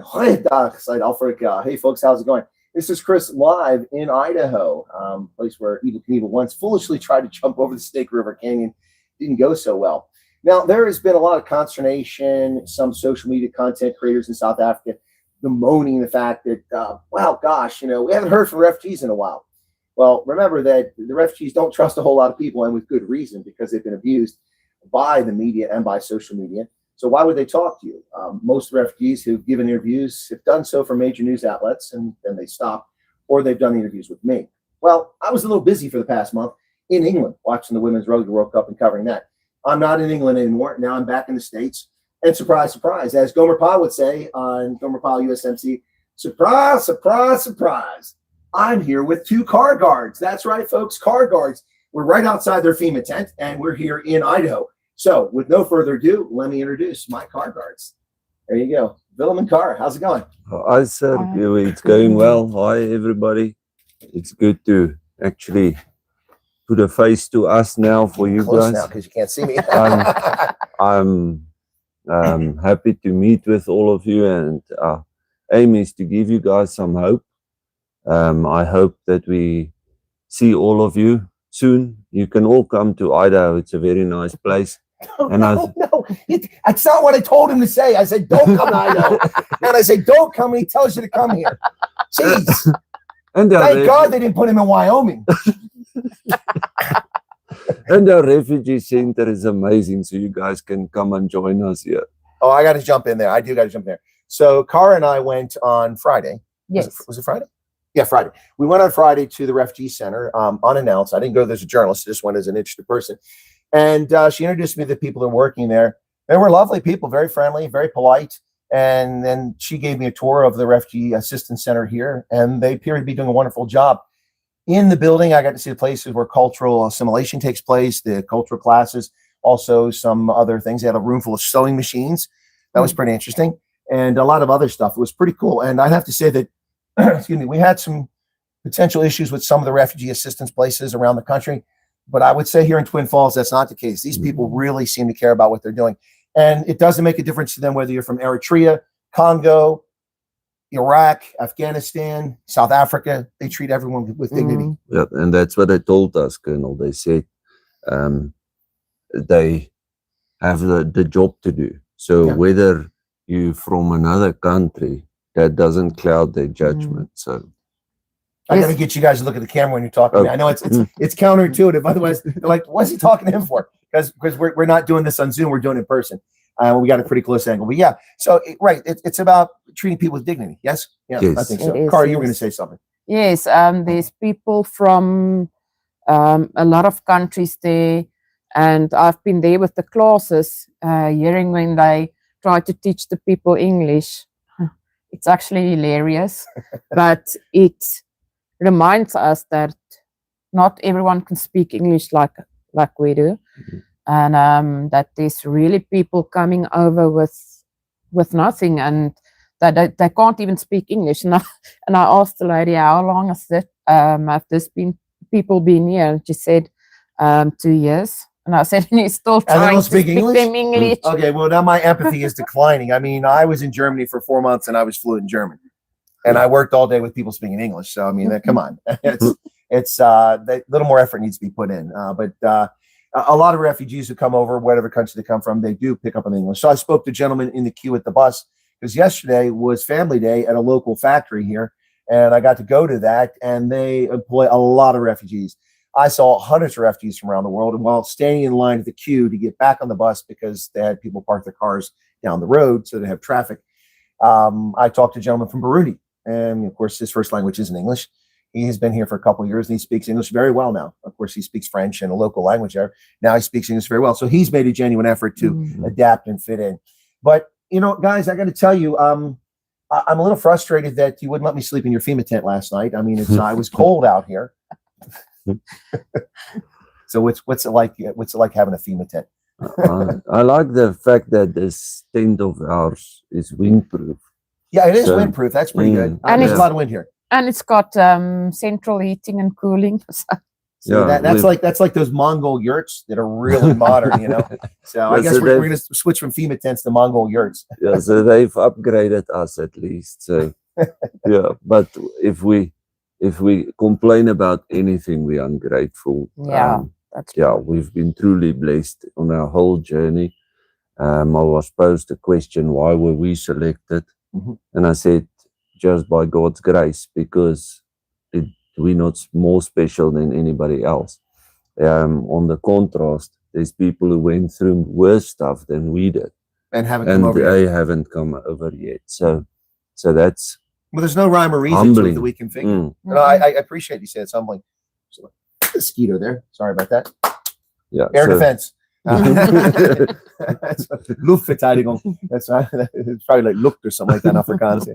Goeiedag, Zuid-Afrika. Hey folks, how's it going? This is Chris live in Idaho, place where Evel Knievel once foolishly tried to jump over the Snake River Canyon. Didn't go so well. Now, there has been a lot of consternation, some social media content creators in South Africa bemoaning the fact that, wow, gosh, we haven't heard from refugees in a while. Well, remember that the refugees don't trust a whole lot of people, and with good reason, because they've been abused by the media and by social media. So why would they talk to you? Most refugees who've given interviews have done so for major news outlets, and then they stop, or they've done the interviews with me. Well, I was a little busy for the past month in England, watching the Women's Rugby World Cup and covering that. I'm not in England anymore. Now I'm back in the States. And surprise, surprise, as Gomer Pyle would say on Gomer Pyle USMC, surprise, surprise, surprise. I'm here with two car guards. That's right, folks, car guards. We're right outside their FEMA tent, and we're here in Idaho. So with no further ado, let me introduce my car guards. There you go. Willem and Cara, how's it going? Hi, sir. It's going well. Hi, everybody. It's good to actually put a face to us now for you guys. Now, because you can't see me. I'm happy to meet with all of you, and aim is to give you guys some hope. I hope that we see all of you soon. You can all come to Idaho. It's a very nice place. No, that's not what I told him to say. I said, don't come to Idaho. And I said, don't come, and he tells you to come here. Jeez. And thank God they didn't put him in Wyoming. And the refugee center is amazing, so you guys can come and join us here. Oh, I got to jump in there. I do got to jump in there. So Cara and I went on Friday. Yes. Was it Friday? Yeah, Friday. We went on Friday to the refugee center unannounced. I didn't go there as a journalist. I just went as an interested person. And she introduced me to the people that are working there. They were lovely people, very friendly, very polite. And then she gave me a tour of the refugee assistance center here, and they appear to be doing a wonderful job. In the building, I got to see the places where cultural assimilation takes place, the cultural classes, also some other things. They had a room full of sewing machines. That was pretty interesting. And a lot of other stuff. It was pretty cool. And I'd have to say that, excuse me, we had some potential issues with some of the refugee assistance places around the country. But I would say here in Twin Falls, that's not the case. These people really seem to care about what they're doing. And it doesn't make a difference to them whether you're from Eritrea, Congo, Iraq, Afghanistan, South Africa. They treat everyone with dignity. Yeah, and that's what they told us, Colonel. They said they have the job to do. So whether you're from another country, that doesn't cloud their judgment. So I got to get you guys to look at the camera when you're talking to me. I know it's counterintuitive. Otherwise, they're like, what's he talking to him for? Because we're not doing this on Zoom. We're doing it in person. We got a pretty close angle. But yeah, so it's about treating people with dignity. Yes? Yeah, yes. I think so. Cara, you were going to say something. Yes, there's people from a lot of countries there. And I've been there with the classes, hearing when they try to teach the people English. It's actually hilarious. But it reminds us that not everyone can speak English like we do, and that there's really people coming over with nothing, and that they can't even speak English. And I asked the lady, how long has have people been here? And she said 2 years. And I said, and you're still trying to speak them English. Okay, well, now my empathy is declining. I mean, I was in Germany for 4 months, and I was fluent in German. And I worked all day with people speaking English. So, I mean, come on. It's a little more effort needs to be put in. But a lot of refugees who come over, whatever country they come from, they do pick up on English. So I spoke to a gentleman in the queue at the bus, because yesterday was family day at a local factory here. And I got to go to that, and they employ a lot of refugees. I saw hundreds of refugees from around the world. And while standing in line at the queue to get back on the bus, because they had people park their cars down the road so they have traffic, I talked to a gentleman from Burundi. And of course, his first language isn't English. He has been here for a couple of years, and he speaks English very well now. Of course, he speaks French and a local language there. Now he speaks English very well. So he's made a genuine effort to adapt and fit in. But, guys, I got to tell you, I'm a little frustrated that you wouldn't let me sleep in your FEMA tent last night. I mean, it was cold out here. So what's it like? What's it like having a FEMA tent? I like the fact that this tent of ours is windproof. Yeah, it is windproof. That's pretty good. And there's a lot of wind here. And it's got central heating and cooling. So that's like those Mongol yurts that are really modern, you know. So I guess we're going to switch from FEMA tents to Mongol yurts. Yeah, so they've upgraded us at least. So yeah, but if we complain about anything, we're ungrateful. Yeah, we've been truly blessed on our whole journey. I was posed a question, why were we selected? And I said, just by God's grace, because we're not more special than anybody else. On the contrast, there's people who went through worse stuff than we did, and haven't come over yet. So that's, well, there's no rhyme or reason to it that we can figure. No, I appreciate you saying it's humbling. So, mosquito there. Sorry about that. Yeah. Air defense. Luftverteidigung. That's right. It's probably like Luft or something like that in Afrikaans.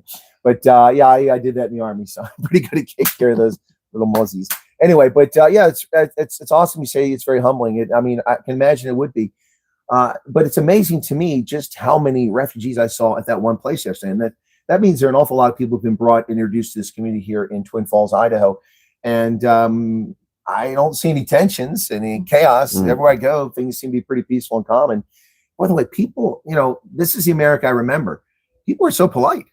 But I did that in the army, so I'm pretty good at taking care of those little mozzies. Anyway, but it's awesome. You say it's very humbling. I mean, I can imagine it would be. But it's amazing to me just how many refugees I saw at that one place yesterday, and that means there are an awful lot of people who've been introduced to this community here in Twin Falls, Idaho, and I don't see any tensions, any chaos. Everywhere I go, things seem to be pretty peaceful and calm. And by the way, people, you know, this is the America I remember. People are so polite.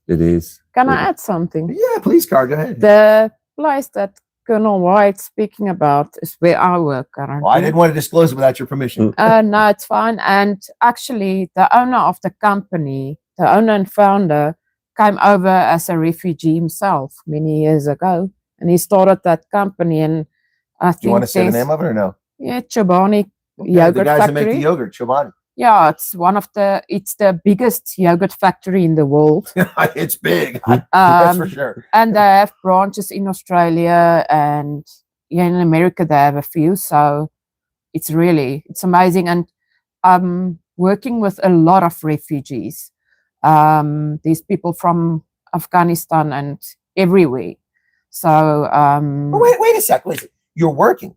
It is. Can I add something? Yeah, please, Cara, go ahead. The place that Colonel Wyatt's speaking about is where I work currently. Well, I didn't want to disclose it without your permission. No, it's fine. And actually, the owner of the company, the owner and founder, came over as a refugee himself many years ago. And he started that company. And I think you want to say the name of it or no? Yeah, Chobani Yogurt the guys factory. That make the yogurt, Chobani. Yeah, it's the biggest yogurt factory in the world. It's big. That's for sure. And they have branches in Australia and in America they have a few. So it's amazing. And I'm working with a lot of refugees. These people from Afghanistan and everywhere. So wait a sec. You're working.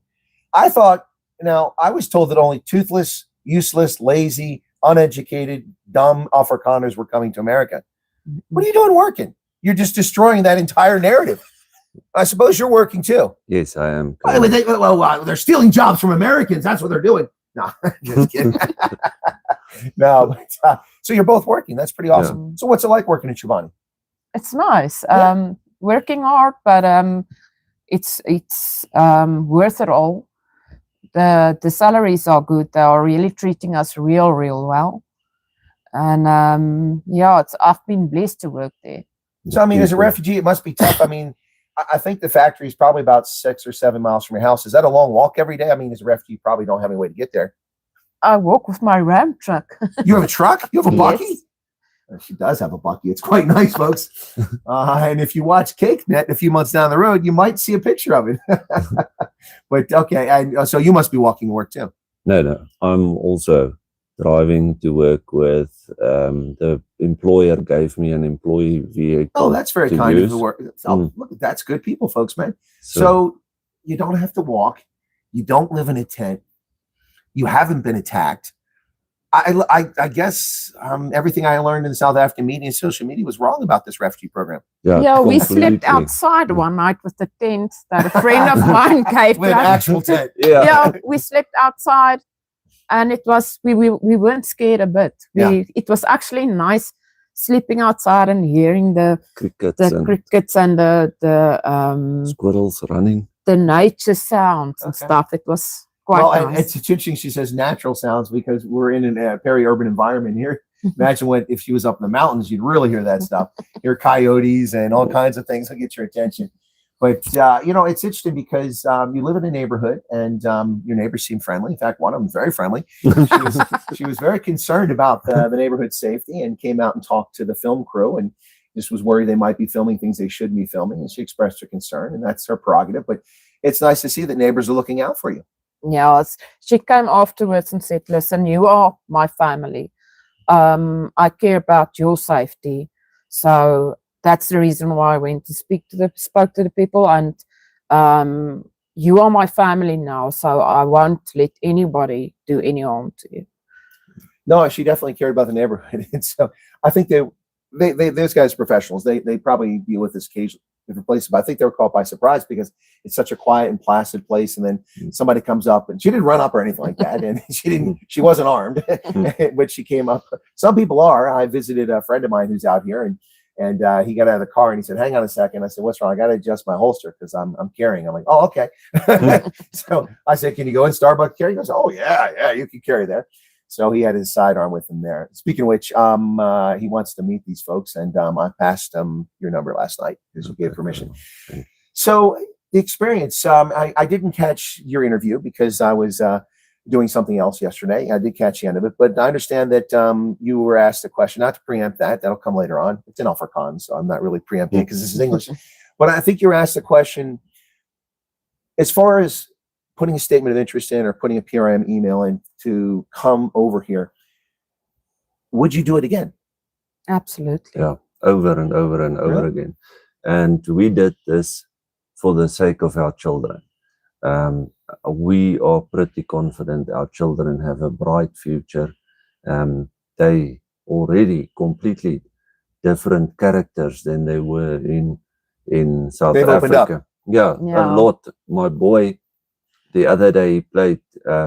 I thought, I was told that only toothless, useless, lazy, uneducated, dumb Afrikaners were coming to America. What are you doing working? You're just destroying that entire narrative. I suppose you're working too. Yes, I am. They're stealing jobs from Americans. That's what they're doing. No, just kidding. No, but, so you're both working. That's pretty awesome. Yeah. So what's it like working at Chobani? It's nice. Yeah. Working hard, but it's worth it all. The salaries are good. They are really treating us real well. And I've been blessed to work there. So I mean, as a refugee, it must be tough. I mean, I think the factory is probably about 6 or 7 miles from your house. Is that a long walk every day? I mean, as a refugee, you probably don't have any way to get there. I walk with my Ram truck. You have a truck? You have a Yes. bucky? She does have a bucky. It's quite nice, folks. And if you watch Cake Net a few months down the road, you might see a picture of it. But okay, so you must be walking to work too. No. I'm also driving to work with the employer gave me an employee vehicle. Oh, that's very kind of the work. Oh, look, that's good people, folks, man. So you don't have to walk. You don't live in a tent. You haven't been attacked. I guess everything I learned in the South African media and social media was wrong about this refugee program. Yeah, we slept outside one night with the tent that a friend of mine gave with an actual tent. Yeah, we slept outside, and it was we weren't scared a bit. It was actually nice sleeping outside and hearing the crickets and the squirrels running, the nature sounds and stuff. It was quite nice. It's interesting. She says natural sounds because we're in a peri-urban environment here. Imagine if she was up in the mountains, you'd really hear that stuff. Hear coyotes and all kinds of things that get your attention. But it's interesting because you live in a neighborhood and your neighbors seem friendly. In fact, one of them is very friendly. She was very concerned about the neighborhood safety and came out and talked to the film crew and just was worried they might be filming things they shouldn't be filming. And she expressed her concern, and that's her prerogative. But it's nice to see that neighbors are looking out for you. Yeah, she came afterwards and said, listen, you are my family. I care about your safety. So that's the reason why I went to spoke to the people, and you are my family now, so I won't let anybody do any harm to you. No, she definitely cared about the neighborhood. And so I think those guys are professionals. They probably deal with this different places. But I think they were caught by surprise because it's such a quiet and placid place. And then somebody comes up, and she didn't run up or anything like that. And she wasn't armed, but she came up. Some people are. I visited a friend of mine who's out here, and he got out of the car and he said, "Hang on a second." I said, "What's wrong?" "I got to adjust my holster because I'm carrying." I'm like, "Oh, okay." So I said, "Can you go in Starbucks carry?" He goes, "Oh yeah, you can carry there." So he had his sidearm with him there. Speaking of which, he wants to meet these folks, and I passed him your number last night because you gave permission. So the experience, I didn't catch your interview because I was doing something else yesterday. I did catch the end of it, but I understand that you were asked a question, not to preempt that. That'll come later on. It's an Afrikaans, so I'm not really preempting because this is English. But I think you were asked a question as far as putting a statement of interest in or putting a PRM email in to come over here. Would you do it again? Absolutely. Yeah, over and over and over again. And we did this for the sake of our children. We are pretty confident our children have a bright future. They already completely different characters than they were in South Africa. Yeah, a lot. My boy, the other day, he played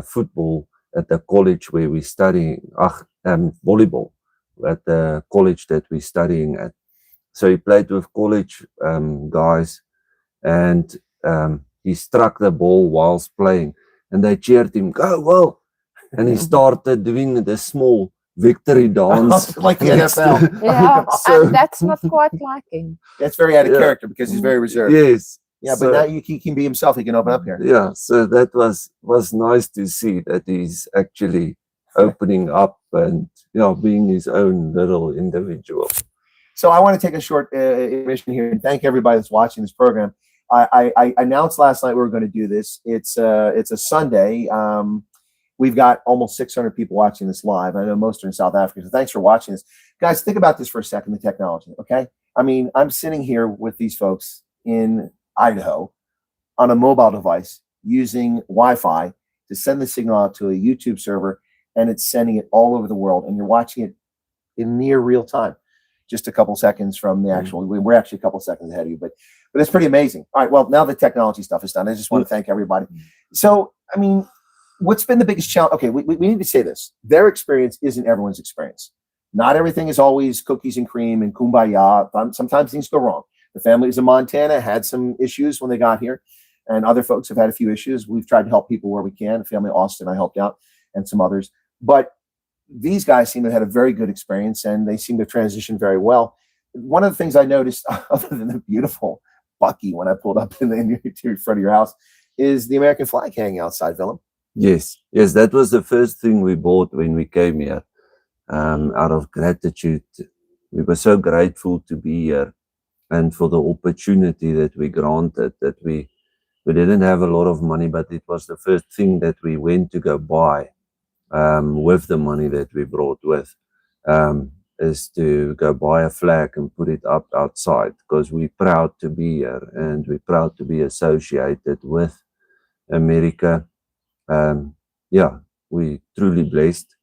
football at the college where we're studying, volleyball at the college that we're studying at. So he played with college guys, and he struck the ball whilst playing, and they cheered him, "Go well!" And he started doing the small victory dance, like the NFL. Yeah, and that's not quite like him. That's very out of character because he's very reserved. Yes. Yeah, but now he can be himself. He can open up here. Yeah, so that was nice to see that he's actually opening up and being his own little individual. So I want to take a short intermission here and thank everybody that's watching this program. I announced last night we were going to do this. It's a Sunday. We've got almost 600 people watching this live. I know most are in South Africa, so thanks for watching this. Guys, think about this for a second, the technology, okay? I mean, I'm sitting here with these folks in Idaho on a mobile device using Wi-Fi to send the signal out to a YouTube server, and it's sending it all over the world, and you're watching it in near real time, just a couple seconds from the actual. We're actually a couple seconds ahead of you, but it's pretty amazing. All right, well, now the technology stuff is done. I just want to thank everybody. So, I mean, what's been the biggest challenge? Okay, we need to say this. Their experience isn't everyone's experience. Not everything is always cookies and cream and kumbaya. Sometimes things go wrong. The families in Montana had some issues when they got here, and other folks have had a few issues. We've tried to help people where we can. The family Austin, I helped out, and some others. But these guys seem to have had a very good experience, and they seem to transition very well. One of the things I noticed, other than the beautiful Bucky when I pulled up in the front of your house, is the American flag hanging outside, Willem. Yes, that was the first thing we bought when we came here. Out of gratitude, we were so grateful to be here. And for the opportunity that we granted, that we didn't have a lot of money, but it was the first thing that we went to go buy with the money that we brought with, is to go buy a flag and put it up outside, because we're proud to be here and we're proud to be associated with America. We're truly blessed.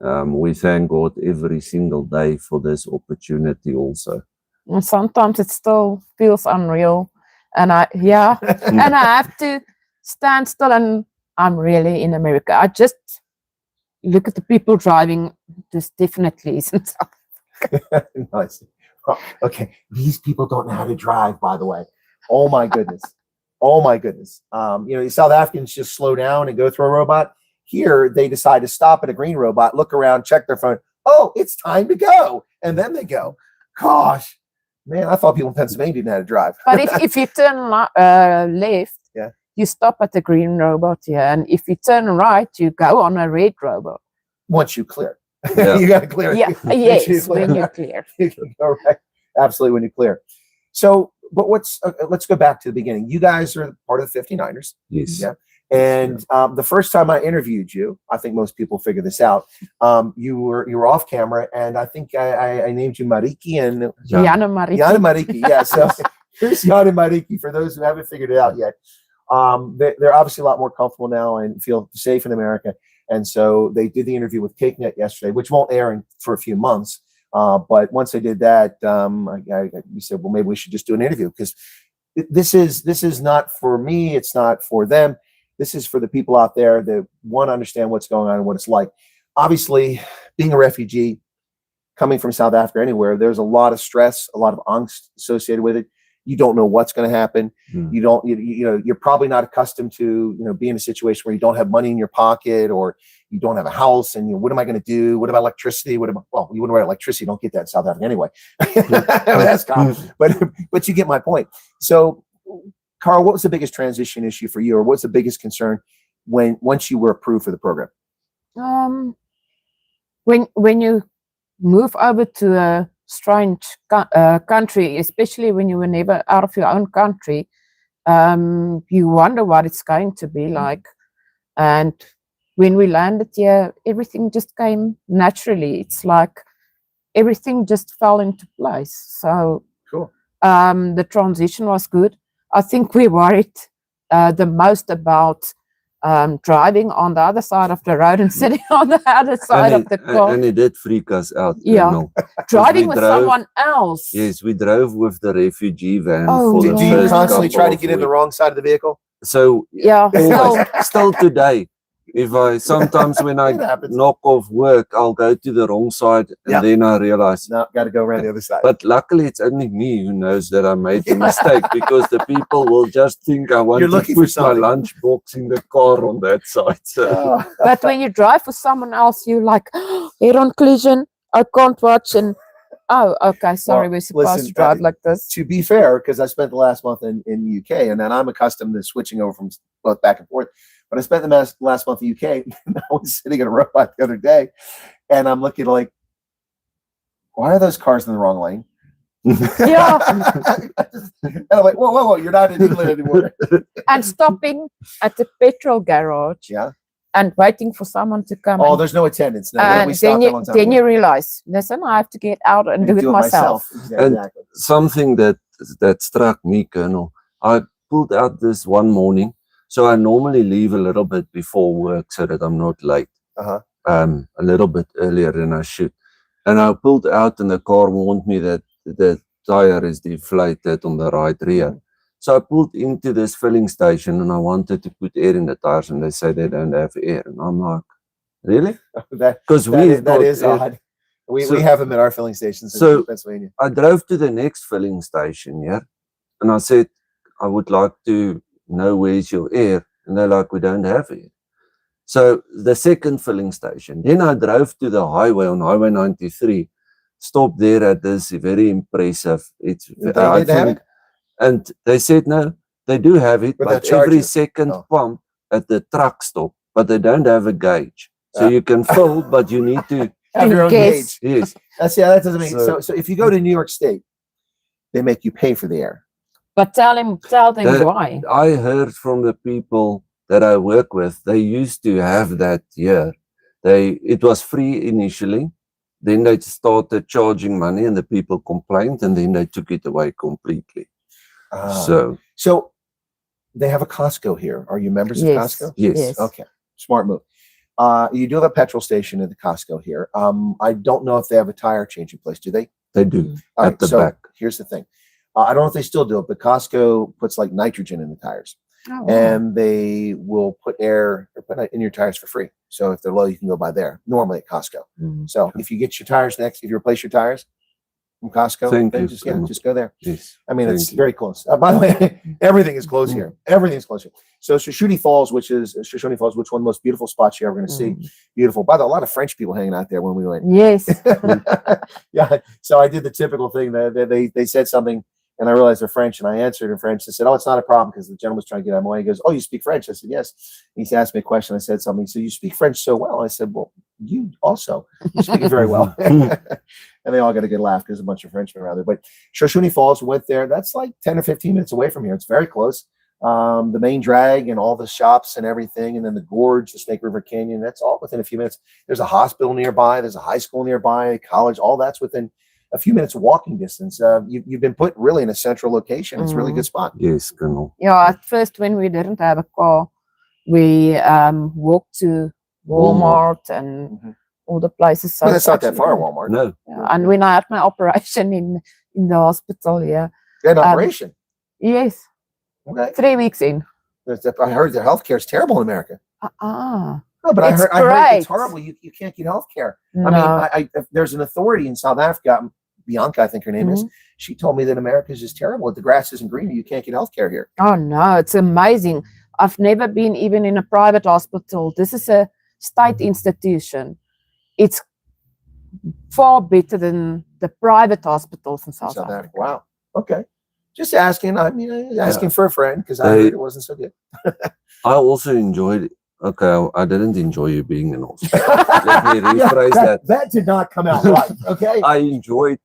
We thank God every single day for this opportunity also. And sometimes it still feels unreal, and I have to stand still, and I'm really in America. I just look at the people driving. This definitely isn't. Nice. Oh, okay, these people don't know how to drive, by the way. Oh my goodness. Oh my goodness. The South Africans just slow down and go through a robot. Here, they decide to stop at a green robot, look around, check their phone. Oh, it's time to go, and then they go. Gosh. Man, I thought people in Pennsylvania didn't know how to drive. But if you turn left, you stop at the green robot here. And if you turn right, you go on a red robot. Once you clear. You got to clear it. Yeah, yes, when you clear. All right. Absolutely, when you clear. So, but let's go back to the beginning. You guys are part of the 59ers. Yes. Yeah. And the first time I interviewed you, I think most people figure this out. You were off camera, and I think I named you Mariki and Jana Mariki. Jana Mariki. Yeah. So here's Jana Mariki for those who haven't figured it out yet. They're obviously a lot more comfortable now and feel safe in America. And so they did the interview with CakeNet yesterday, which won't air for a few months. But once I did that, we said, well, maybe we should just do an interview, because this is not for me. It's not for them. This is for the people out there that want to understand what's going on and what it's like. Obviously, being a refugee, coming from South Africa, anywhere, there's a lot of stress, a lot of angst associated with it. You don't know what's going to happen. You don't, you're probably not accustomed to, be in a situation where you don't have money in your pocket, or you don't have a house, and what am I going to do? What about electricity? Well, you wouldn't write electricity. You don't get that in South Africa anyway. That's common. But you get my point. So, Carl, what was the biggest transition issue for you, or what's the biggest concern once you were approved for the program? When you move over to a strange country, especially when you were never out of your own country, you wonder what it's going to be like. And when we landed here, everything just came naturally. It's like everything just fell into place. So cool. The transition was good. I think we worried the most about driving on the other side of the road and sitting on the other side of the car. And it did freak us out. Yeah. Driving with someone else. Yes, we drove with the refugee van. Did you constantly try to get in the wrong side of the vehicle? So yeah, still today, sometimes when I knock off work, I'll go to the wrong side, and then I realize, no, got to go around the other side. But luckily, it's only me who knows that I made the mistake, because the people will just think I want to put my lunchbox in the car on that side. So. But when you drive for someone else, you're like, head-on collision, I can't watch, and oh, okay, sorry, we're supposed to drive like this. To be fair, because I spent the last month in the UK, and then I'm accustomed to switching over from both back and forth. But I spent the last month in the UK, and I was sitting in a robot the other day, and I'm looking like, why are those cars in the wrong lane? Yeah. And I'm like, whoa, you're not in England anymore. And stopping at the petrol garage. Yeah. And waiting for someone to come. Oh, there's no attendance. No, and then you realize, listen, I have to get out and do it myself. And something that struck me, Colonel, I pulled out this one morning. So I normally leave a little bit before work so that I'm not late. A little bit earlier than I should. And I pulled out, and the car warned me that the tire is deflated on the right rear. So I pulled into this filling station, and I wanted to put air in the tires, and they say they don't have air. And I'm like, really? Because that is odd. We have them at our filling stations in Pennsylvania. I drove to the next filling station, and I said, I would like to know where's your air, and they're like, we don't have air. So the second filling station, then I drove to the highway on Highway 93, stopped there at this very impressive, and they said no, they do have it, but every second pump at the truck stop, but they don't have a gauge, so you can fill, but you need to have your own gauge. Yes, that doesn't make sense. So if you go to New York State, they make you pay for the air. But tell them why. I heard from the people that I work with, they used to have that here. It was free initially. Then they started charging money, and the people complained, and then they took it away completely. So they have a Costco here. Are you members of Costco? Yes. Okay. Smart move. You do have a petrol station at the Costco here. I don't know if they have a tire changing place. Do they? They do. At the back. Here's the thing. I don't know if they still do it, but Costco puts like nitrogen in the tires. Oh, wow. And they will put air in your tires for free. So if they're low, you can go buy there, normally at Costco. So if you get your tires if you replace your tires from Costco, just go there. Yes. I mean, it's very close. By the way, everything is close here. Everything's close here. So Shoshone Falls, which one of the most beautiful spots you're ever going to see. Beautiful. By the way, a lot of French people hanging out there when we went. Yes. Yeah. So I did the typical thing that they said something, and I realized they're French, and I answered in French. I said, oh, it's not a problem, because the gentleman's trying to get out of my way. He goes, oh, you speak French? I said, yes. And he asked me a question. I said something. He said, you speak French so well. I said, well, you also. You speak it very well. And they all got a good laugh, because a bunch of Frenchmen around there. But Shoshone Falls, went there. That's like 10 or 15 minutes away from here. It's very close. The main drag and all the shops and everything, and then the gorge, the Snake River Canyon, that's all within a few minutes. There's a hospital nearby. There's a high school nearby, a college. All that's within a few minutes walking distance. You've been put really in a central location. It's a really good spot. Yes, Colonel. Yeah, at first when we didn't have a car, we walked to Walmart and all the places. So Well, that's not that actually- far, Walmart. No. Yeah, and when I had my operation in the hospital, yeah. You had an operation. Yes, Okay. 3 weeks in. I heard the healthcare is terrible in America. No, but I It's heard it's great. horrible. You can't get health care. No. I mean, there's an authority in South Africa, Bianca, I think her name is. She told me that America is just terrible. If the grass isn't green, you can't get health care here. Oh no, it's amazing. I've never been even in a private hospital. This is a state institution. It's far better than the private hospitals in South Africa. Wow. Okay. Just asking. I mean, asking for a friend because I heard it wasn't so good. I also enjoyed. Okay, I didn't enjoy you being in hospital. Let me rephrase that. That did not come out right. Okay. I enjoyed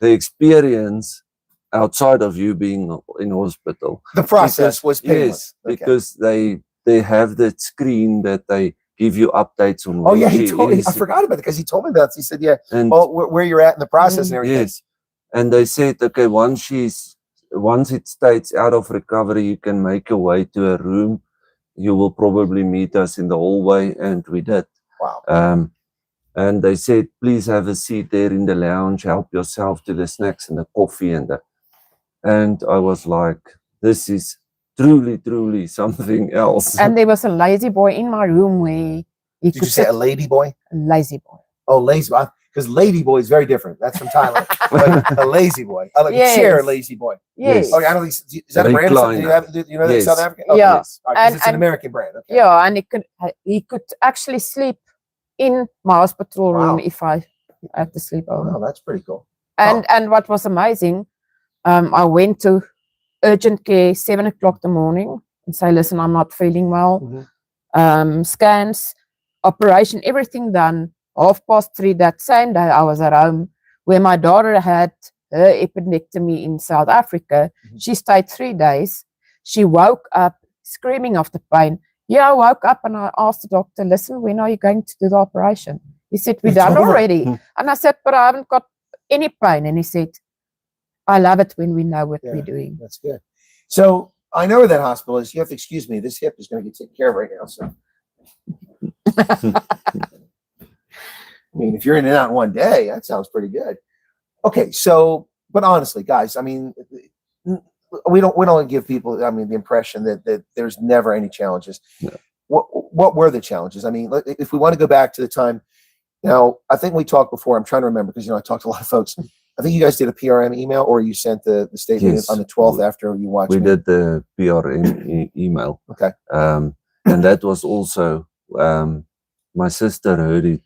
the experience outside of you being in hospital. The process was painless. Yes, because they have that screen that they give you updates on. Oh yeah, where he she told me. is. I forgot about it because he told me about it. He said, "Yeah, And where you're at in the process and everything." yes, and they said, okay, once it states out of recovery, you can make your way to a room. You will probably meet us in the hallway, and we did. Wow. And they said, please have a seat there in the lounge. Help yourself to the snacks and the coffee and I was like, this is truly something else. And there was a lazy boy in my room where Did you say a lady boy? a lazy boy. Oh, lazy boy. Because lady boy is very different. That's from Thailand. But a lazy boy. I like Yes. a chair lazy boy. Yes. Yes. Okay, I don't think is that a brand? Or something? Do you know that in Yes. South Africa? Oh, Yeah. yes. All right, 'cause it's an And- American brand. Okay. Yeah, and he could actually sleep in my hospital room Wow. if I had to sleep over. Oh, that's pretty cool. And what was amazing, I went to urgent care 7 o'clock in the morning and say, listen, I'm not feeling well. Scans, operation, everything done. 3:30 that same day, I was at home where my daughter had her appendectomy in South Africa. She stayed 3 days. She woke up screaming of the pain. Yeah, I woke up and I asked the doctor, listen, when are you going to do the operation? He said, we're It's done over. already. And I said, but I haven't got any pain. And he said, I love it when we know what Yeah. we're doing. That's good. So I know where that hospital is. You have to excuse me. This hip is going to get taken care of right now. So, I mean, if you're in and out in one day, that sounds pretty good. Okay, so, but honestly, guys, I mean, we don't give people, I mean, the impression that there's never any challenges. No. What were the challenges? I mean, if we want to go back to the time, I think we talked before. I'm trying to remember because I talked to a lot of folks. I think you guys did a PRM email, or you sent the statement Yes. on the 12th after you watched. We me. did the PRM email. Okay. And that was also my sister heard it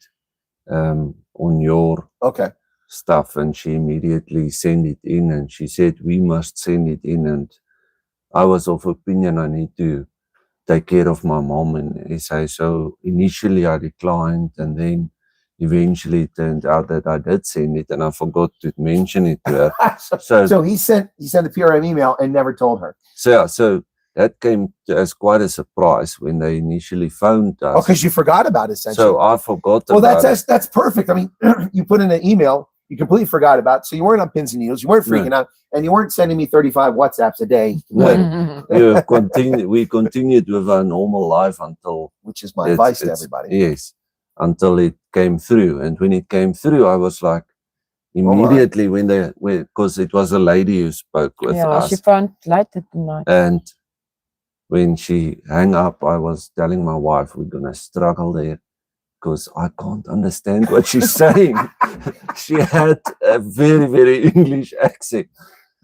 on your Okay. stuff, and she immediately sent it in, and she said we must send it in, and I was of opinion I need to take care of my mom in SA. So initially I declined, and then eventually it turned out that I did send it, and I forgot to mention it to her. So he sent the PRM email and never told her. So that came as quite a surprise when they initially phoned us. Oh, because you forgot about it, essentially. So I forgot Well, about it. that's perfect. I mean, you put in an email, you completely forgot about it. So you weren't on pins and needles, you weren't freaking out, and you weren't sending me 35 WhatsApps a day, We continued with our normal life until which is my advice to everybody. Yes, until it came through. And when it came through, I was like, my. immediately because it was a lady who spoke with us. She phoned late at night. And when she hung up, I was telling my wife, we're going to struggle there because I can't understand what she's saying. She had a very English accent.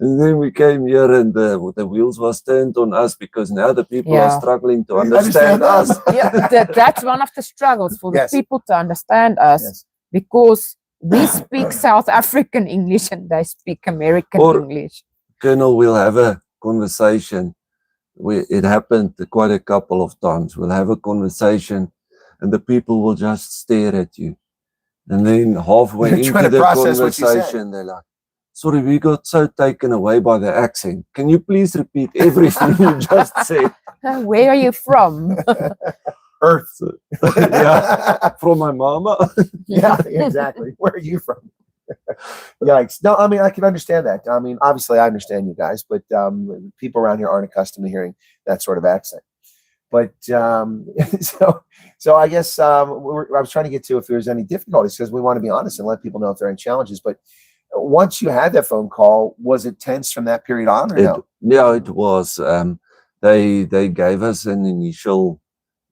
And then we came here and the wheels was turned on us because now the people are struggling to understand us. That's one of the struggles for Yes. the people to understand us, because we speak South African English and they speak American English. Colonel, we'll have a conversation. It happened quite a couple of times. We'll have a conversation and the people will just stare at you. And then halfway You're into trying to the process what you said. conversation, they're like, sorry, we got so taken away by the accent. Can you please repeat everything you just said? Where are you from? Earth. Yeah, from my mama. Yeah, exactly. Where are you from? Yikes. No, I mean, I can understand that. I mean, obviously I understand you guys, but people around here aren't accustomed to hearing that sort of accent. But so I guess I was trying to get to if there's any difficulties, because we want to be honest and let people know if there are any challenges. But once you had that phone call, was it tense from that period on, or no? Yeah, it was. They gave us an initial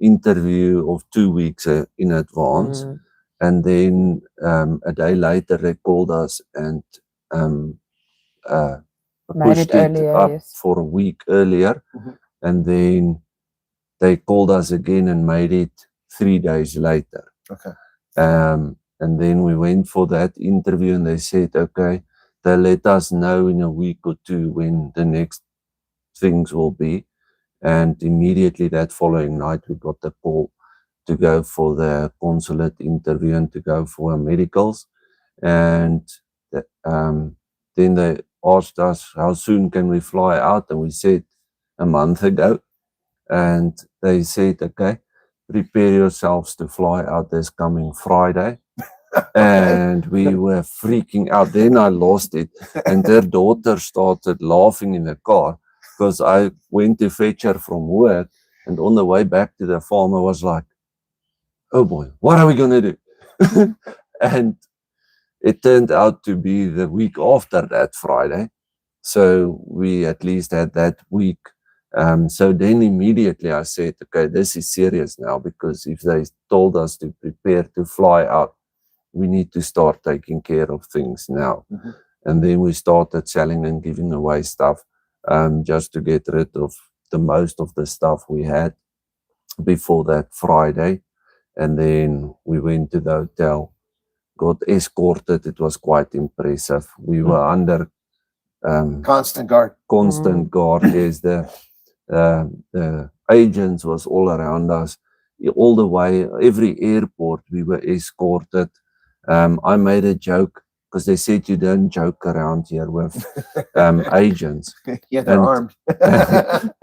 interview of 2 weeks in advance, and then a day later they called us and pushed it earlier, up yes. for a week earlier, and then they called us again and made it 3 days later. Okay. And then we went for that interview, and they said, okay, they'll let us know in a week or two when the next things will be. And immediately that following night, we got the call to go for the consulate interview and to go for our medicals. And then they asked us, how soon can we fly out? And we said, a month ago. And they said, okay, prepare yourselves to fly out this coming Friday. And we were freaking out. Then I lost it. And their daughter started laughing in the car, because I went to fetch her from work. And on the way back to the farm, I was like, oh boy, what are we going to do? And it turned out to be the week after that Friday. So we at least had that week. So then immediately I said, okay, this is serious now, because if they told us to prepare to fly out, we need to start taking care of things now. And then we started selling and giving away stuff, just to get rid of the most of the stuff we had before that Friday. And then we went to the hotel, got escorted. It was quite impressive. We were under constant guard. Yes, the agents was all around us all the way. Every airport we were escorted. I made a joke, because they said you don't joke around here with agents. Yeah, they're armed.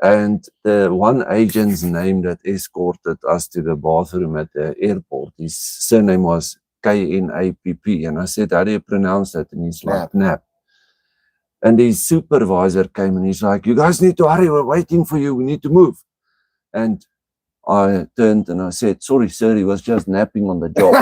And the one agent's name that escorted us to the bathroom at the airport, his surname was Knapp. And I said, how do you pronounce that? And he's like, Knapp. And his supervisor came and he's like, you guys need to hurry, we're waiting for you, we need to move. And I turned and I said, sorry, sir, he was just napping on the job.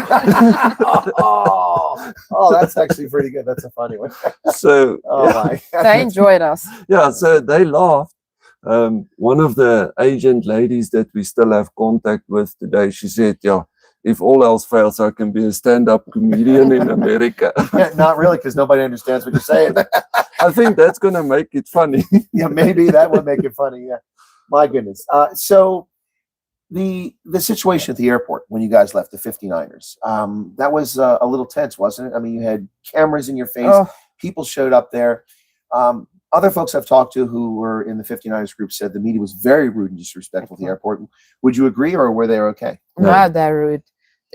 Oh, that's actually pretty good. That's a funny one. So my God. They enjoyed us. Yeah, so they laughed. One of the agent ladies that we still have contact with today, she said, yeah, if all else fails, I can be a stand-up comedian in America. Yeah, not really, because nobody understands what you're saying. I think that's going to make it funny. Yeah, maybe that would make it funny. Yeah, my goodness. So the situation at the airport when you guys left, the 59ers, that was a little tense, wasn't it? I mean, you had cameras in your face. People showed up there. Other folks I've talked to who were in the 59ers group said the media was very rude and disrespectful at the airport. Would you agree, or were they okay? No, they're rude.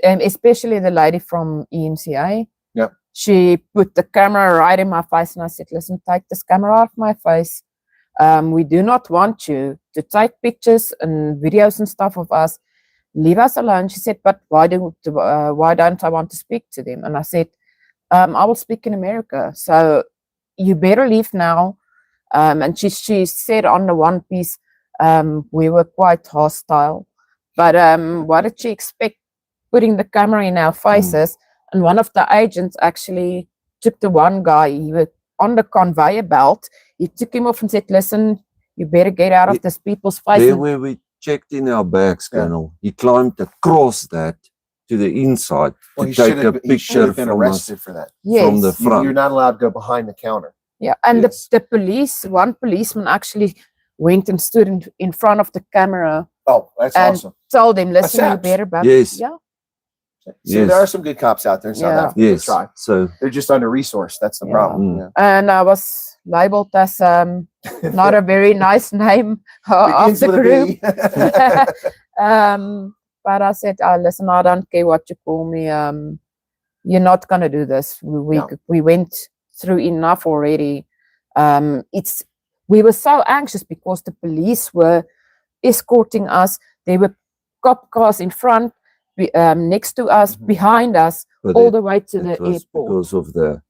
Especially the lady from EMCA. Yeah. She put the camera right in my face, and I said, listen, take this camera off my face. We do not want you to take pictures and videos and stuff of us. Leave us alone. She said, but why don't I want to speak to them? And I said, I will speak in America, so you better leave now. And she said on the one piece, we were quite hostile. But what did she expect? Putting the camera in our faces. And one of the agents actually took the one guy, he was on the conveyor belt. He took him off and said, listen, you better get out of this people's face. There where we checked in our bags, Colonel, he climbed across that to the inside to take a picture been from arrested us for that. Yes. from the front. You're not allowed to go behind the counter. Yeah, and Yes. the police, one policeman actually went and stood in front of the camera Oh, that's and awesome. told him, listen, you Saps. better back. Yes. Yeah. See, Yes. there are some good cops out there in South Yeah. Africa. They Yes, try. so They're just under-resourced. That's the Yeah. problem. Yeah. And I was labeled as not a very nice name of Begins the with a group. B. But I said, listen, I don't care what you call me. You're not going to do this. We went through enough already. We were so anxious because the police were escorting us. There were cop cars in front, next to us, behind us, but all the way to the it was airport. because of the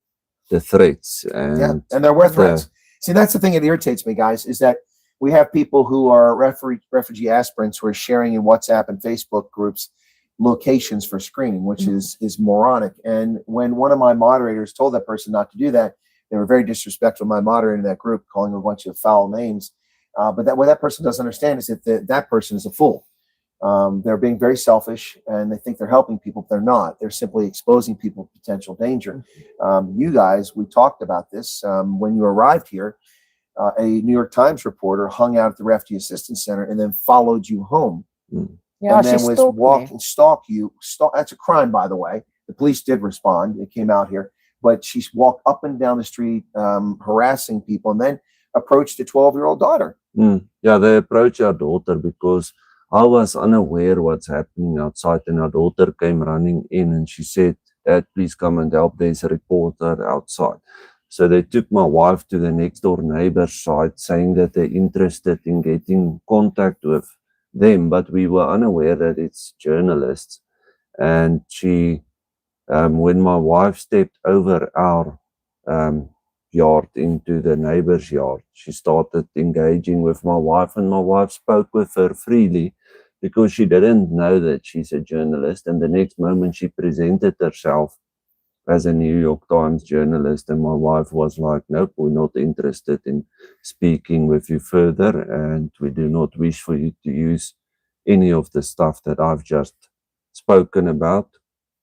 threats. And Yeah, and there were threats. See, that's the thing that irritates me, guys, is that We have people who are refugee aspirants who are sharing in WhatsApp and Facebook groups locations for screening, which is moronic. And when one of my moderators told that person not to do that, they were very disrespectful to my moderator in that group, calling him a bunch of foul names. But what that person doesn't understand is that that person is a fool. They're being very selfish, and they think they're helping people, but they're not. They're simply exposing people to potential danger. You guys, we talked about this when you arrived here. A New York Times reporter hung out at the Refugee Assistance Center and then followed you home. Yeah, and then she was stalked me. stalk you. That's a crime, by the way. The police did respond. It came out here. But she walked up and down the street harassing people, and then approached a 12-year-old daughter. Yeah, they approached our daughter because I was unaware what's happening outside, and our daughter came running in and she said, "Dad, please come and help. There's a reporter outside." So they took my wife to the next door neighbor's side, saying that they're interested in getting contact with them, but we were unaware that it's journalists. And she, when my wife stepped over our yard into the neighbor's yard, she started engaging with my wife, and my wife spoke with her freely because she didn't know that she's a journalist. And the next moment she presented herself as a New York Times journalist, and my wife was like, "Nope, we're not interested in speaking with you further, and we do not wish for you to use any of the stuff that I've just spoken about."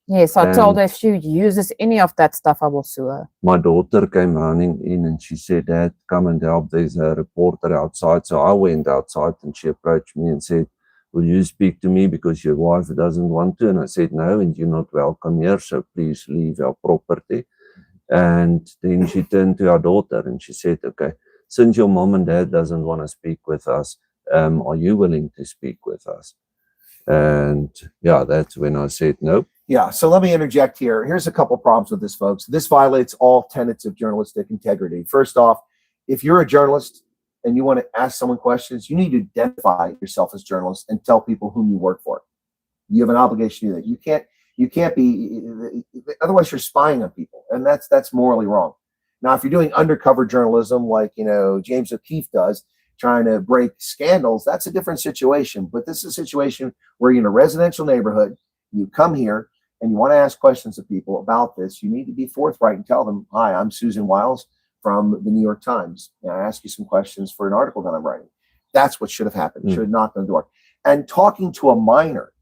Yes, I told her if she uses any of that stuff, I will sue her. My daughter came running in and she said, "Dad, come and help. There's a reporter outside." So I went outside and she approached me and said, "Will you speak to me because your wife doesn't want to?" And I said, "No, and you're not welcome here, so please leave our property." And then she turned to our daughter and she said, "Okay, since your mom and dad doesn't want to speak with us, are you willing to speak with us?" And yeah, that's when I said no. Yeah, so let me interject here. Here's a couple problems with this, folks. This violates all tenets of journalistic integrity. First off, if you're a journalist and you want to ask someone questions, you need to identify yourself as a journalist and tell people whom you work for. You have an obligation to do that. You can't be, otherwise you're spying on people, and that's morally wrong. Now, if you're doing undercover journalism like, James O'Keefe does, trying to break scandals, that's a different situation. But this is a situation where you're in a residential neighborhood, you come here, and you want to ask questions of people about this, you need to be forthright and tell them, "Hi, I'm Susan Wiles from the New York Times. And I ask you some questions for an article that I'm writing." That's what should have happened. Should have knocked on the door. And talking to a minor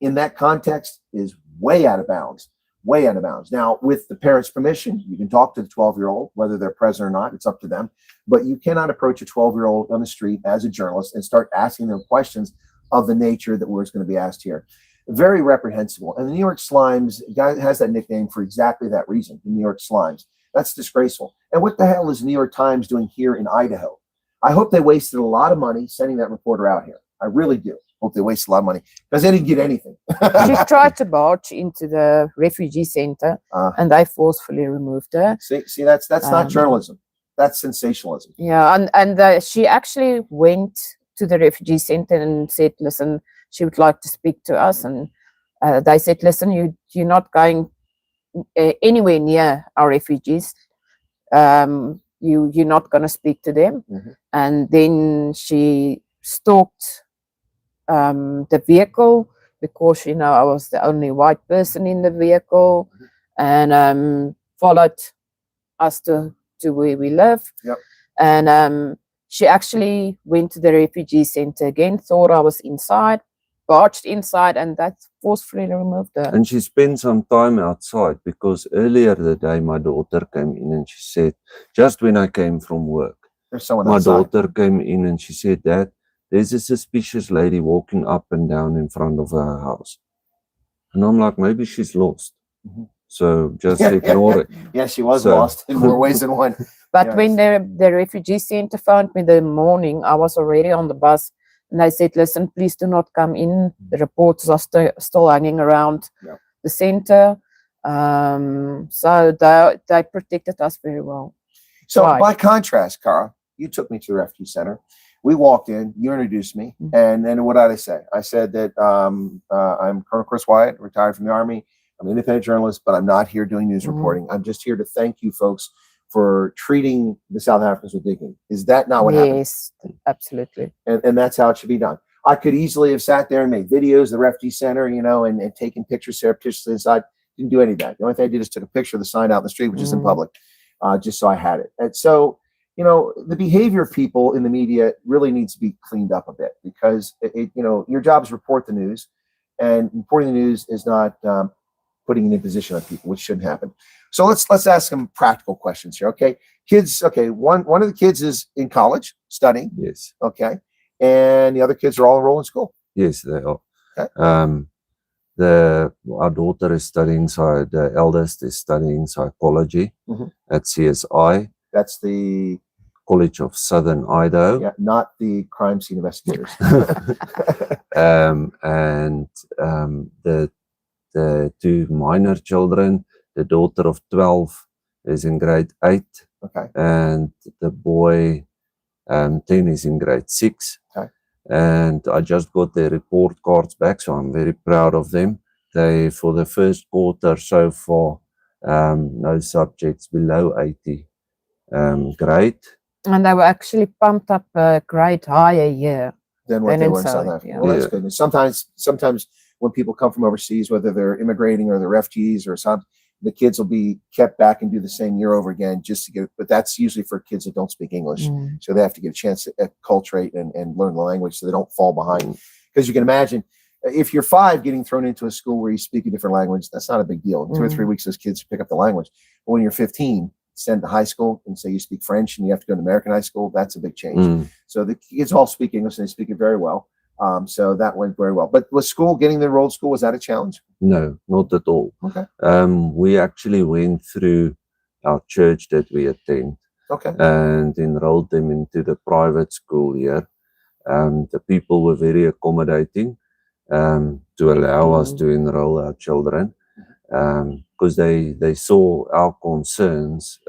in that context is way out of bounds. Way out of bounds. Now, with the parents' permission, you can talk to the 12-year-old, whether they're present or not. It's up to them. But you cannot approach a 12-year-old on the street as a journalist and start asking them questions of the nature that was going to be asked here. Very reprehensible. And the New York Slimes guy has that nickname for exactly that reason, the New York Slimes. That's disgraceful. And what the hell is the New York Times doing here in Idaho? I hope they wasted a lot of money sending that reporter out here. I really do. Hope they wasted a lot of money because they didn't get anything. She tried to barge into the refugee center, and they forcefully removed her. See, that's not journalism. That's sensationalism. Yeah, and she actually went to the refugee center and said, "Listen, she would like to speak to us." And they said, "Listen, you're not going anywhere near our refugees. You're not going to speak to them." And then she stalked the vehicle because I was the only white person in the vehicle, and followed us to where we live. Yep. And she actually went to the refugee center again, thought I was inside, barged inside, and that forcefully removed her. And she spent some time outside because earlier the day my daughter came in and she said, just when I came from work, there's someone my outside. daughter came in and she said, "Dad, there's a suspicious lady walking up and down in front of her house." And I'm like, maybe she's lost. So just ignore it. Yeah, she was lost in more ways than one. But when the refugee center found me the morning, I was already on the bus, and they said, "Listen, please do not come in. The reporters are still hanging around the center." So they protected us very well. So by contrast, Cara, you took me to the refugee center. We walked in, you introduced me, and then what did I say? I said that I'm Colonel Chris Wyatt, retired from the Army. I'm an independent journalist, but I'm not here doing news reporting. I'm just here to thank you folks for treating the South Africans with dignity. Is that not what happened? Yes, absolutely. And that's how it should be done. I could easily have sat there and made videos of the refugee center, you know, and taken pictures surreptitiously inside. Didn't do any of that. The only thing I did is took a picture of the sign out in the street, which is in public, just so I had it. And so, you know, the behavior of people in the media really needs to be cleaned up a bit, because you know, your job is to report the news, and reporting the news is not putting an imposition on people, which shouldn't happen. So let's ask some practical questions here. Okay, kids. Okay, one of the kids is in college studying. Yes. Okay, and the other kids are all enrolled in school. Yes, they are. Okay. Our daughter is studying, so the eldest is studying psychology at CSI. That's the College of Southern Idaho. Yeah, not the crime scene investigators. And the two minor children, the daughter of 12 is in grade 8. Okay. And the boy 10 is in grade 6. Okay. And I just got their report cards back, so I'm very proud of them. They, for the first quarter so far, no subjects below 80 grade. And they were actually pumped up a grade higher year Than what than they in were in South South, Africa. yeah. Well, that's good. And sometimes when people come from overseas, whether they're immigrating or they're refugees or something, the kids will be kept back and do the same year over again just to get it. But that's usually for kids that don't speak English. So they have to get a chance to acculturate and learn the language so they don't fall behind. Because you can imagine, if you're 5 getting thrown into a school where you speak a different language, that's not a big deal. In 2 or 3 weeks, those kids pick up the language. But when you're 15, send to high school and say you speak French and you have to go to American high school, that's a big change. So the kids all speak English and they speak it very well. So that went very well. But was school, getting the enrolled school, was that a challenge? No, not at all. Okay. We actually went through our church that we attend. Okay. And enrolled them into the private school here. The people were very accommodating to allow us to enroll our children, because they saw our concerns.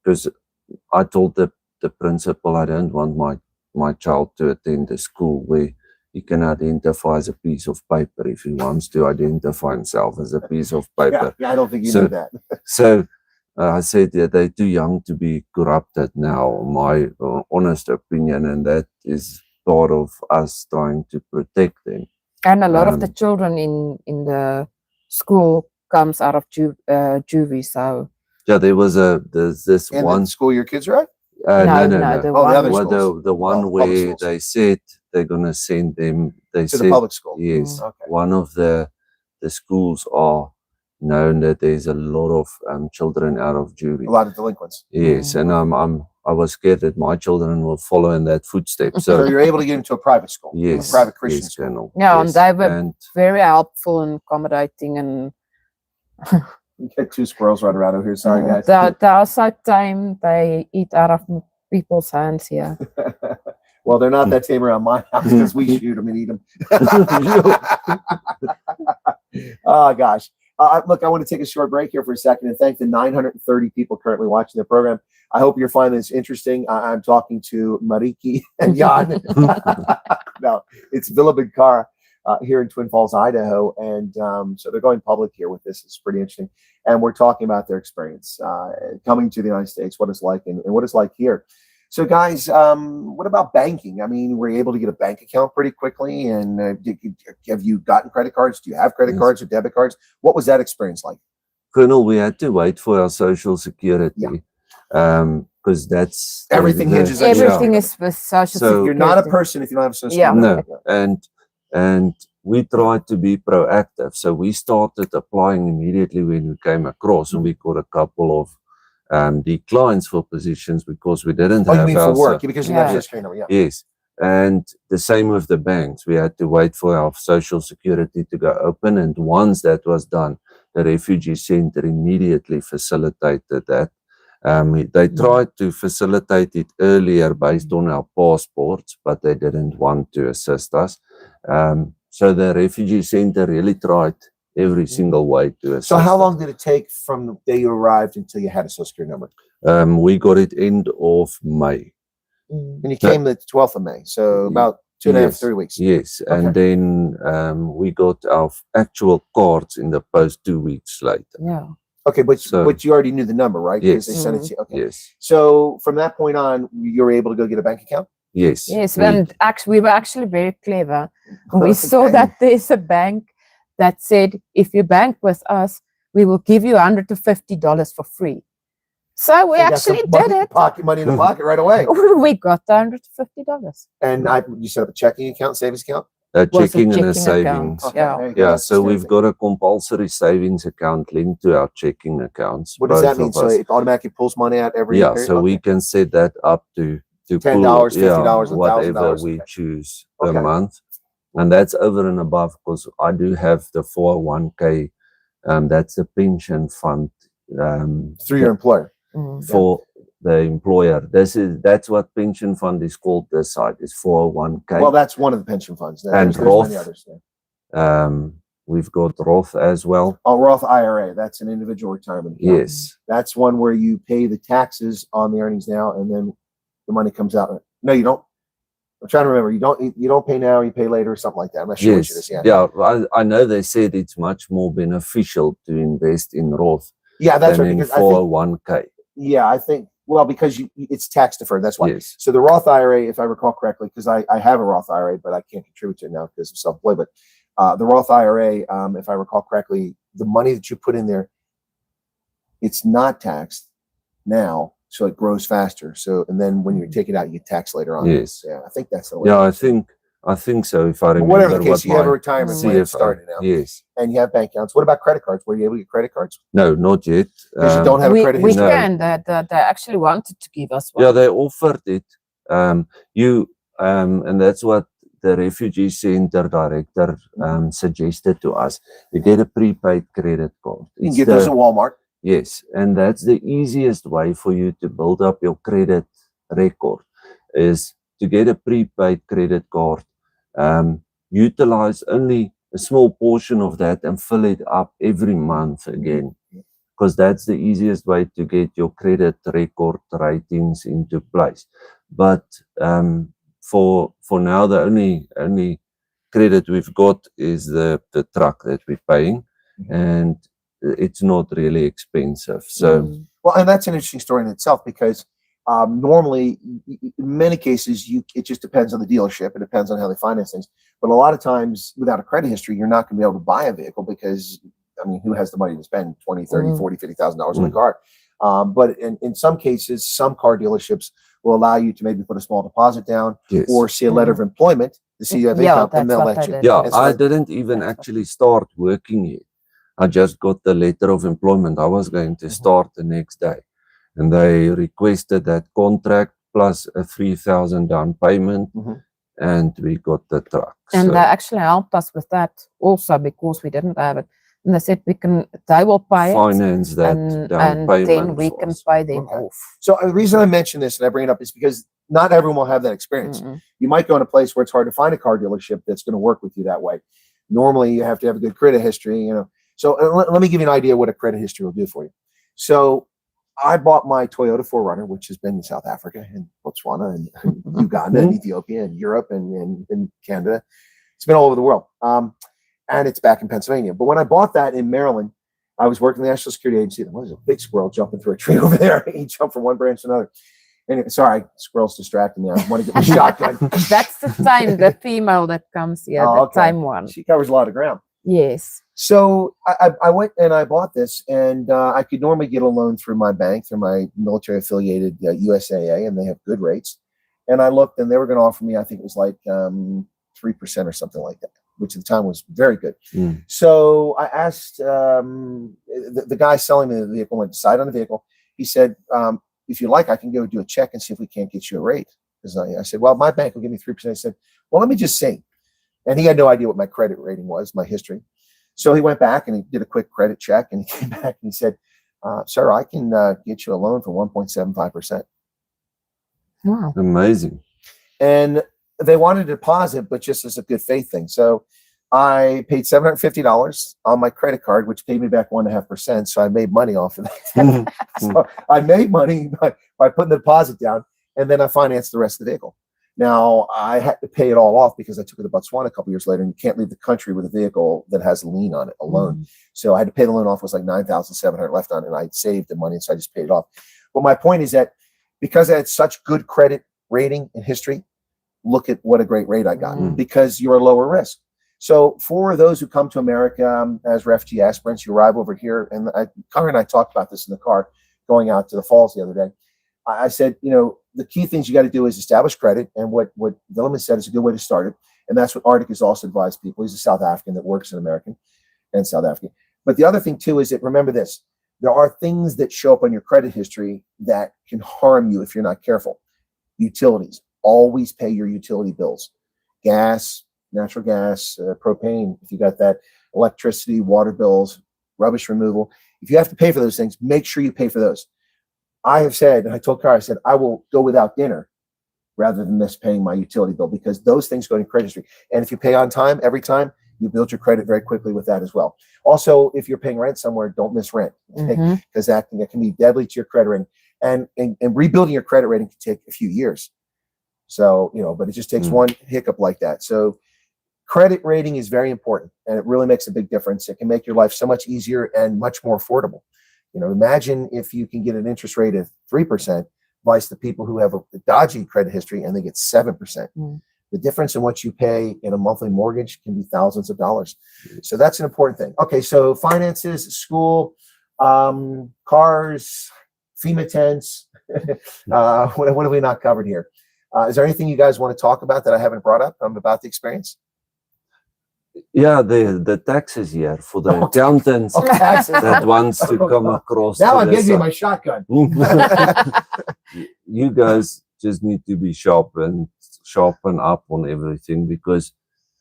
Because I told the principal I don't want my child to attend a school where he can identify as a piece of paper if he wants to identify himself as a piece of paper. Yeah, I don't think you knew that. So I said, yeah, they're too young to be corrupted now, my honest opinion, and that is part of us trying to protect them. And a lot of the children in the school comes out of juvie, so Yeah, there's this And one. the school your kids are at? No. the Oh, the other one, schools. The one Oh, public where schools. they said they're gonna send them. They To said the public school. yes. Okay. One of the schools are known that there's a lot of children out of juvie. A lot of delinquents. Yes, and I was scared that my children will follow in that footstep. So So you're able to get into a private school, yes, a private Christian yes, school. Colonel. Yeah, and Yes, they were and very helpful and accommodating, and You get 2 squirrels right around over here. Sorry, guys. the outside time they eat out of people's hands here. Well, they're not that tame around my house because we shoot them and eat them. Oh, gosh. Look, I want to take a short break here for a second and thank the 930 people currently watching the program. I hope you're finding this interesting. I'm talking to Mariki and Jan. No, it's Willem and Cara here in Twin Falls, Idaho. And so they're going public here with this. It's pretty interesting. And we're talking about their experience coming to the United States, what it's like and what it's like here. So, guys, what about banking? I mean, were you able to get a bank account pretty quickly? And have you gotten credit cards? Do you have credit cards or debit cards? What was that experience like? Colonel, we had to wait for our Social Security because that's Everything hinges on Everything is with social So- security. You're not a person if you don't have a social Yeah. security. No, and we tried to be proactive. So we started applying immediately when we came across, and we got a couple of declines for positions because we didn't Oh, you have mean for our work? Because you have a Yeah. social security number, yeah. Yes, and the same with the banks. We had to wait for our Social Security to go open, and once that was done, the refugee center immediately facilitated that. They tried to facilitate it earlier based on our passports, but they didn't want to assist us. So the refugee center really tried every single way to assist. So how us. long did it take from the day you arrived until you had a social security number? We got it end of May. And you came the 12th of May, so about 2.5, Yes. 3 weeks. Yes, and then we got our actual cards in the post 2 weeks later. Yeah. Okay, but So- you already knew the number, right? Because Yes. they sent it to you. Okay. Yes. So from that point on, you were able to go get a bank account? Yes. Yes, we- and actually, we were actually very clever. We saw Okay. that there's a bank that said, if you bank with us, we will give you $150 for free. So we So you got actually some did money, it. money in the pocket right away. We got the $150. And you set up a checking account, savings account? A Was a checking and a checking account. savings. Okay, Yeah. there you go. Yeah, That's so we've standard. got a compulsory savings account linked to our checking accounts. What does that both mean? of So us. it automatically pulls money out every Yeah, period? so we Okay. can set that up to $10, pull, $50, whatever $1,000. we Okay. choose Okay. per month, and that's over and above because I do have the 401k. That's a pension fund Through your employer. for the employer. That's what pension fund is called. This side is 401k. Well, that's one of the pension funds. And There's many Roth. others. Yeah. We've got Roth as well. Oh, Roth IRA. That's an individual retirement account. Yes. That's one where you pay the taxes on the earnings now, and then the money comes out. No, you don't. I'm trying to remember. You don't pay now. You pay later, or something like that. I'm not sure which it is. Yes. Yeah. Yeah. I know they said it's much more beneficial to invest in Roth Yeah, that's than right. in Because I think, 401k. yeah, I think. Well, because it's tax deferred. That's why. Yes. So the Roth IRA, if I recall correctly, because I have a Roth IRA, but I can't contribute to it now because I'm self-employed. But the Roth IRA, if I recall correctly, the money that you put in there, it's not taxed now, so it grows faster. So, and then when you take it out, you get taxed later on. Yes. Yeah, I think that's the way. Yeah, I think so. If I But remember whatever the case, what you have a my retirement plan CFO started now, Yes. and you have bank accounts. What about credit cards? Were you able to get credit cards? No, not yet. Because you don't have a credit We history. No. can. They actually wanted to give us one. Yeah, they offered it. And that's what the refugee center director suggested to us. You get a prepaid credit card. You can It's get those at Walmart. Yes, and that's the easiest way for you to build up your credit record is to get a prepaid credit card. Utilize only a small portion of that and fill it up every month again, because that's the easiest way to get your credit record ratings into place. But for now, the only credit we've got is the truck that we're paying, and it's not really expensive. So Well, and that's an interesting story in itself because normally, in many cases, it just depends on the dealership. It depends on how they finance things. But a lot of times, without a credit history, you're not going to be able to buy a vehicle because, I mean, who has the money to spend $20, $30, $40, $50,000 on a car? But in some cases, some car dealerships will allow you to maybe put a small deposit down yes. or see a letter of employment to see you have Yeah, income, and that's they'll what let they you. did. Yeah, And so I didn't even actually start working yet. I just got the letter of employment. I was going to start the next day. And they requested that contract plus a $3,000 down payment, and we got the truck. And So- they actually helped us with that also because we didn't have it. And they said they will pay finance it, that and down payment. then we for can us. pay them Okay. off. So the reason I mention this and I bring it up is because not everyone will have that experience. You might go in a place where it's hard to find a car dealership that's going to work with you that way. Normally, you have to have a good credit history, So let me give you an idea what a credit history will do for you. So I bought my Toyota 4Runner, which has been in South Africa and Botswana and Uganda and Ethiopia and Europe and Canada. It's been all over the world. And it's back in Pennsylvania. But when I bought that in Maryland, I was working the National Security Agency. There was a big squirrel jumping through a tree over there. He jumped from one branch to another. Anyway, sorry, squirrel's distracting me. I want to get my shotgun. That's the time, the female that comes here, Oh, the okay. time one. She covers a lot of ground. Yes. So I went and I bought this, and I could normally get a loan through my bank, through my military affiliated USAA, and they have good rates. And I looked, and they were going to offer me, I think it was like 3% or something like that, which at the time was very good. So I asked the guy selling me the vehicle, went to decide on the vehicle. He said, if you like, I can go do a check and see if we can't get you a rate. Because I said, well, my bank will give me 3%. He said, well, let me just see. And he had no idea what my credit rating was, my history. So he went back and he did a quick credit check, and he came back and he said, sir, I can get you a loan for 1.75%. Wow. Amazing. And they wanted a deposit, but just as a good faith thing. So I paid $750 on my credit card, which paid me back 1.5%. So I made money off of that. So I made money by putting the deposit down, and then I financed the rest of the vehicle. Now, I had to pay it all off because I took it to Botswana a couple years later, and you can't leave the country with a vehicle that has a lien on it, a loan. So I had to pay the loan off. It was like $9,700 left on it, and I saved the money, so I just paid it off. But my point is that because I had such good credit rating in history, look at what a great rate I got because you're lower risk. So for those who come to America as refugee aspirants, you arrive over here, and Cara and I talked about this in the car going out to the falls the other day. I said, you know, the key things you got to do is establish credit, and what Willem said is a good way to start it, and that's what Arctic has also advised people. He's a South African that works in American and South African. But the other thing too is that, remember this, there are things that show up on your credit history that can harm you if you're not careful. Utilities, always pay your utility bills. Gas, natural gas, propane, if you got that, electricity, water bills, rubbish removal. If you have to pay for those things, make sure you pay for those. I have said, and I told Cara, I said, I will go without dinner rather than miss paying my utility bill, because those things go in credit history. And if you pay on time, every time, you build your credit very quickly with that as well. Also, if you're paying rent somewhere, don't miss rent, because that can be deadly to your credit rating. And rebuilding your credit rating can take a few years. So, you know, but it just takes one hiccup like that. So credit rating is very important, and it really makes a big difference. It can make your life so much easier and much more affordable. You know, imagine if you can get an interest rate of 3%, vice the people who have a dodgy credit history and they get 7%. The difference in what you pay in a monthly mortgage can be thousands of dollars. So that's an important thing. Okay, so finances, school, cars, FEMA tents. What have we not covered here? Is there anything you guys want to talk about that I haven't brought up about the experience? Yeah, the taxes here for the accountants that wants to come across. Now I give you my shotgun. You guys just need to be sharpen up on everything, because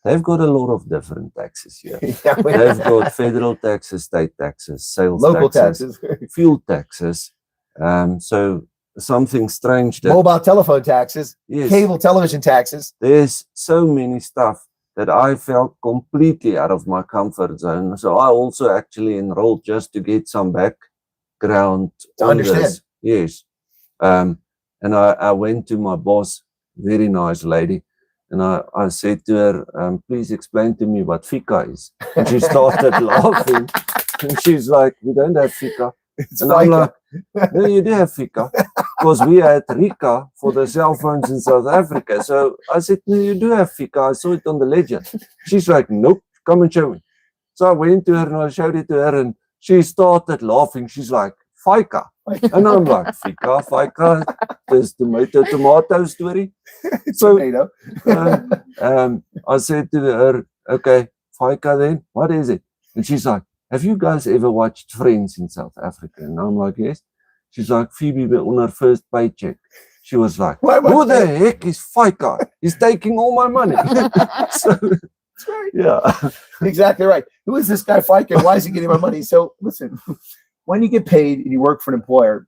they've got a lot of different taxes here. They've got federal taxes, state taxes, sales local taxes, fuel taxes. So something strange. That, mobile telephone taxes, cable television taxes. There's so many stuff that I felt completely out of my comfort zone. So I also actually enrolled just to get some background to understand. This. Yes. And I went to my boss, very nice lady, and I said to her, please explain to me what FICA is. And she started laughing. And she's like, we don't have FICA. And I'm like, no, you do have FICA, because we had RICA for the cell phones in South Africa. So I said, no, you do have FICA. I saw it on the ledger. She's like, nope, come and show me. So I went to her and I showed it to her, and she started laughing. She's like, FICA. And I'm like, FICA, this tomato story. So I said to her, okay, FICA then, what is it? And she's like, have you guys ever watched Friends in South Africa? And I'm like, yes. She's like, Phoebe, on her first paycheck, she was like, who the heck is FICA? He's taking all my money. So, that's right. Yeah. Exactly right. Who is this guy FICA? Why is he getting my money? So listen, when you get paid and you work for an employer,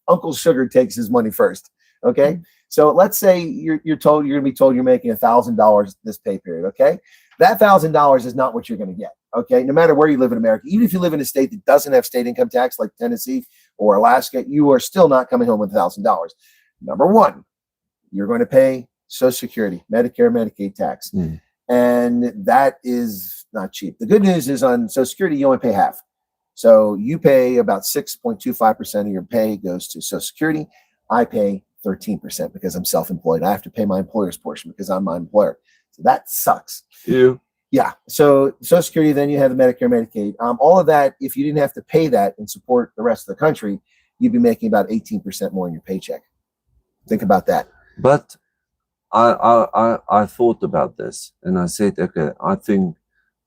Uncle Sugar takes his money first. Okay. So let's say you're going to be told you're making $1,000 this pay period. Okay. That $1,000 is not what you're going to get. Okay. No matter where you live in America, even if you live in a state that doesn't have state income tax like Tennessee or Alaska, you are still not coming home with $1,000. Number one, you're going to pay Social Security, Medicare, Medicaid tax. And that is not cheap. The good news is on Social Security, you only pay half. So you pay about 6.25% of your pay goes to Social Security. I pay 13% because I'm self-employed. I have to pay my employer's portion because I'm my employer. So that sucks. Yeah. So Social Security, then you have the Medicare, Medicaid. All of that, if you didn't have to pay that and support the rest of the country, you'd be making about 18% more in your paycheck. Think about that. But I thought about this, and I said, okay, I think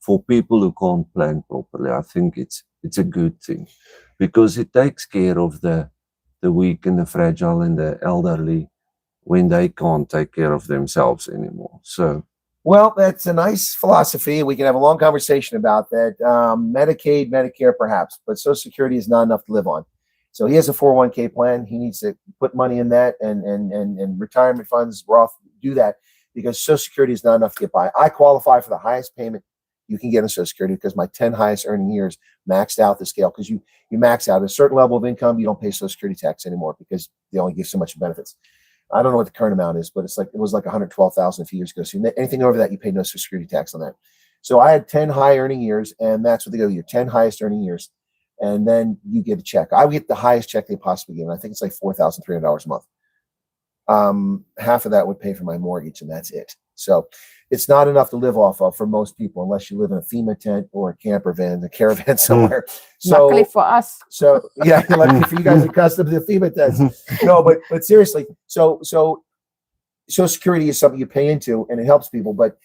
for people who can't plan properly, I think it's a good thing, because it takes care of the weak and the fragile and the elderly when they can't take care of themselves anymore. So, well, that's a nice philosophy. We can have a long conversation about that. Medicaid, Medicare, perhaps, but Social Security is not enough to live on. So he has a 401k plan. He needs to put money in that, and retirement funds, Roth, do that, because Social Security is not enough to get by. I qualify for the highest payment you can get on Social Security because my 10 highest earning years maxed out the scale, because you max out at a certain level of income, you don't pay Social Security tax anymore because they only give so much benefits. I don't know what the current amount is, but it was like 112,000 a few years ago. So anything over that, you pay no Social Security tax on that. So I had 10 high earning years, and that's what they go, your 10 highest earning years. And then you get a check. I would get the highest check they possibly give. And I think it's like $4,300 a month. Half of that would pay for my mortgage, and that's it. So it's not enough to live off of for most people, unless you live in a FEMA tent or a camper van, a caravan somewhere. So, luckily for us. So yeah, luckily for you guys accustomed to the FEMA tents. No, but seriously, so Social Security is something you pay into, and it helps people, but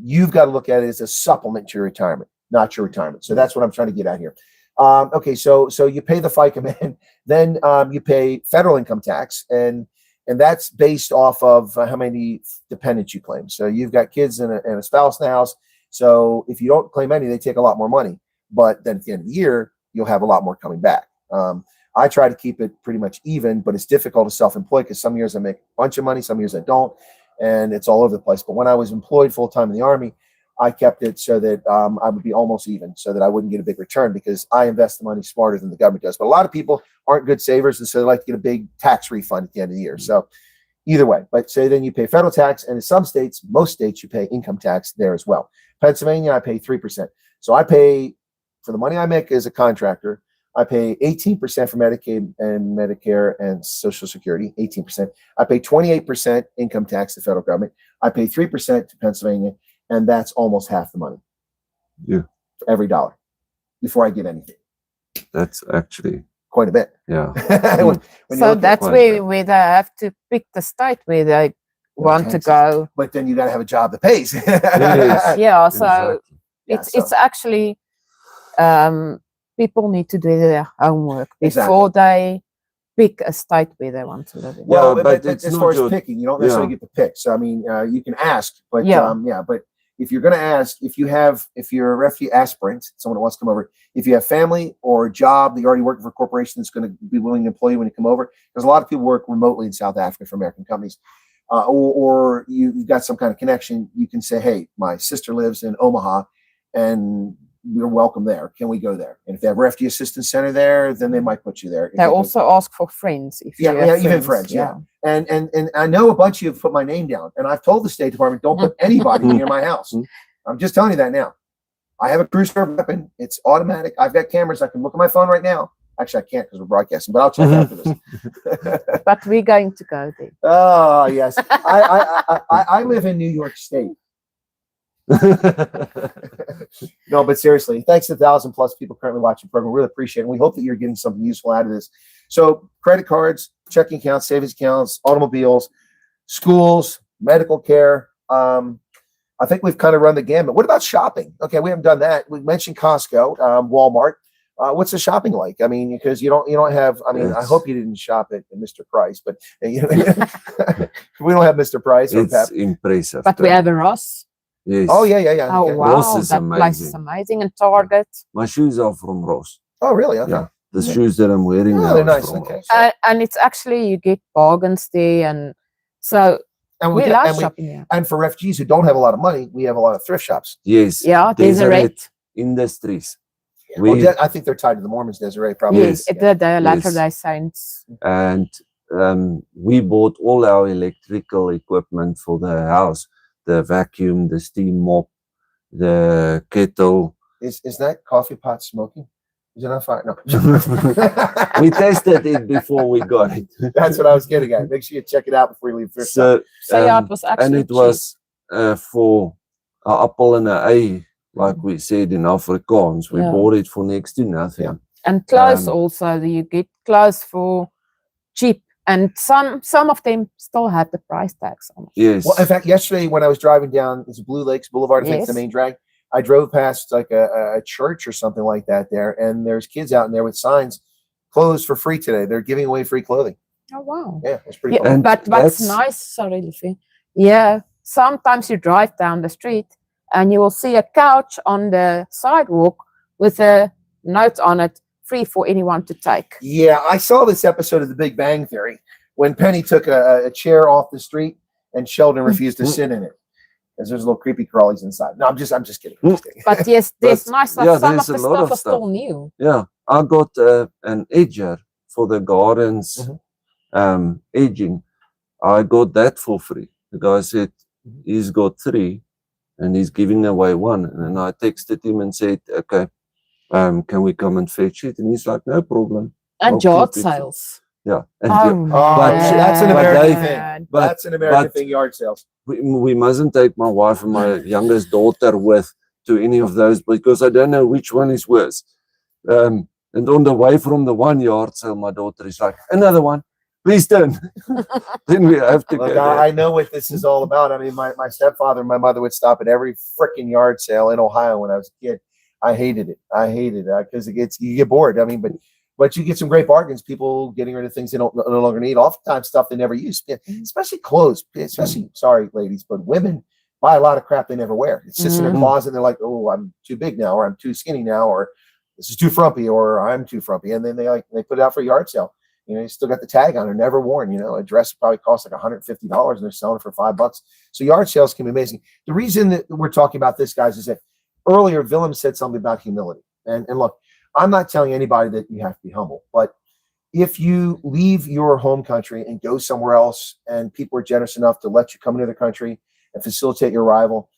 you've got to look at it as a supplement to your retirement, not your retirement. So that's what I'm trying to get at here. Okay, so you pay the FICA man, then you pay federal income tax, and that's based off of how many dependents you claim. So you've got kids and a spouse in the house. So if you don't claim any, they take a lot more money. But then at the end of the year, you'll have a lot more coming back. I try to keep it pretty much even, but it's difficult to self-employ because some years I make a bunch of money, some years I don't, and it's all over the place. But when I was employed full-time in the Army, I kept it so that I would be almost even, so that I wouldn't get a big return, because I invest the money smarter than the government does. But a lot of people aren't good savers, and so they like to get a big tax refund at the end of the year. So either way, but say then you pay federal tax, and in some states, most states, you pay income tax there as well. Pennsylvania, I pay 3%. So I pay, for the money I make as a contractor, I pay 18% for Medicaid and Medicare and Social Security, 18%. I pay 28% income tax to the federal government. I pay 3% to Pennsylvania, and that's almost half the money. Yeah. For every dollar before I give anything. That's actually quite a bit. Yeah. So that's where they have to pick the state where they want to go. But then you got to have a job that pays. Yeah. So exactly. it's actually people need to do their homework before they pick a state where they want to live in. Well, but as far as picking, you don't necessarily get to pick. So I mean, you can ask, but but if you're going to ask, if you're a refugee aspirant, someone that wants to come over, if you have family or a job that you're already working for a corporation that's going to be willing to employ you when you come over, because a lot of people work remotely in South Africa for American companies, or you've got some kind of connection, you can say, hey, my sister lives in Omaha, and you're welcome there. Can we go there? And if they have a refugee assistance center there, then they might put you there. They also ask for friends. If you have even friends. Yeah. And I know a bunch of you have put my name down, and I've told the State Department, don't put anybody near my house. I'm just telling you that now. I have a crew serve weapon. It's automatic. I've got cameras. I can look at my phone right now. Actually, I can't because we're broadcasting, but I'll check after this. But we're going to go there. Oh, yes. I live in New York State. No, but seriously, thanks to 1,000+ people currently watching the program. We really appreciate it. And we hope that you're getting something useful out of this. So credit cards, checking accounts, savings accounts, automobiles, schools, medical care. I think we've kind of run the gamut. What about shopping? Okay, we haven't done that. We mentioned Costco, Walmart. What's the shopping like? I mean, because you don't have. I mean, I hope you didn't shop at Mr. Price, but we don't have Mr. Price. Or It's Pep. impressive. But we have a Ross. Yes. Oh yeah. Oh Okay. wow, Ross is that place is amazing. And Target. My shoes are from Ross. Oh really? Okay. Yeah. The shoes that I'm wearing now they're are nice. from Okay. Ross. And it's actually, you get bargains there, and so we love shopping here. And for refugees who don't have a lot of money, we have a lot of thrift shops. Yes. Yeah, Deseret Industries. I think they're tied to the Mormons, Deseret, probably. Yes, the Latter-day Saints. And we bought all our electrical equipment for the house: the vacuum, the steam mop, the kettle. Is that coffee pot smoking? Is it on fire? No. We tested it before we got it. That's what I was getting at. Make sure you check it out before you leave. So yeah, it was actually and it was for an apple and an A, like we said in Afrikaans. We bought it for next to nothing. Yeah. And clothes also, you get clothes for cheap. And some of them still have the price tags on it. Yes. Well, in fact, yesterday when I was driving down, it's Blue Lakes Boulevard, I think it's the main drag. I drove past like a church or something like that there, and there's kids out in there with signs, clothes for free today. They're giving away free clothing. Oh wow. Yeah, it's pretty cool. And but what's nice, sorry, Luffy. Yeah, sometimes you drive down the street and you will see a couch on the sidewalk with a note on it, free for anyone to take. Yeah, I saw this episode of The Big Bang Theory when Penny took a chair off the street and Sheldon refused to sit in it. Because there's little creepy crawlies inside. No, I'm just kidding. But yes, there's nice stuff. Yeah, some there's of the a lot stuff of is still new. Yeah, I got an edger for the gardens edging, I got that for free. The guy said he's got 3 and he's giving away 1. And then I texted him and said, okay, can we come and fetch it? And he's like, no problem. And I'll yard keep it." sales. Yeah. And Oh, see, that's an But American they- thing. but- That's an American but- thing, yard sales. we mustn't take my wife and my youngest daughter with to any of those because I don't know which one is worse. And on the way from the one yard sale, my daughter is like, another one, please don't. Then we have to Look, go there. I know what this is all about. I mean, my stepfather and my mother would stop at every freaking yard sale in Ohio when I was a kid. I hated it because you get bored. I mean, but you get some great bargains. People getting rid of things they no longer need. Oftentimes stuff they never use, especially clothes. Especially, sorry, ladies, but women buy a lot of crap they never wear. It sits in their closet. And they're like, oh, I'm too big now, or I'm too skinny now, or this is too frumpy, or I'm too frumpy. And then they put it out for a yard sale. You know, you still got the tag on it, never worn. You know, a dress probably costs like $150 and they're selling it for $5. So yard sales can be amazing. The reason that we're talking about this, guys, is that earlier Willem said something about humility. And look, I'm not telling anybody that you have to be humble, but if you leave your home country and go somewhere else and people are generous enough to let you come into their country and facilitate your arrival,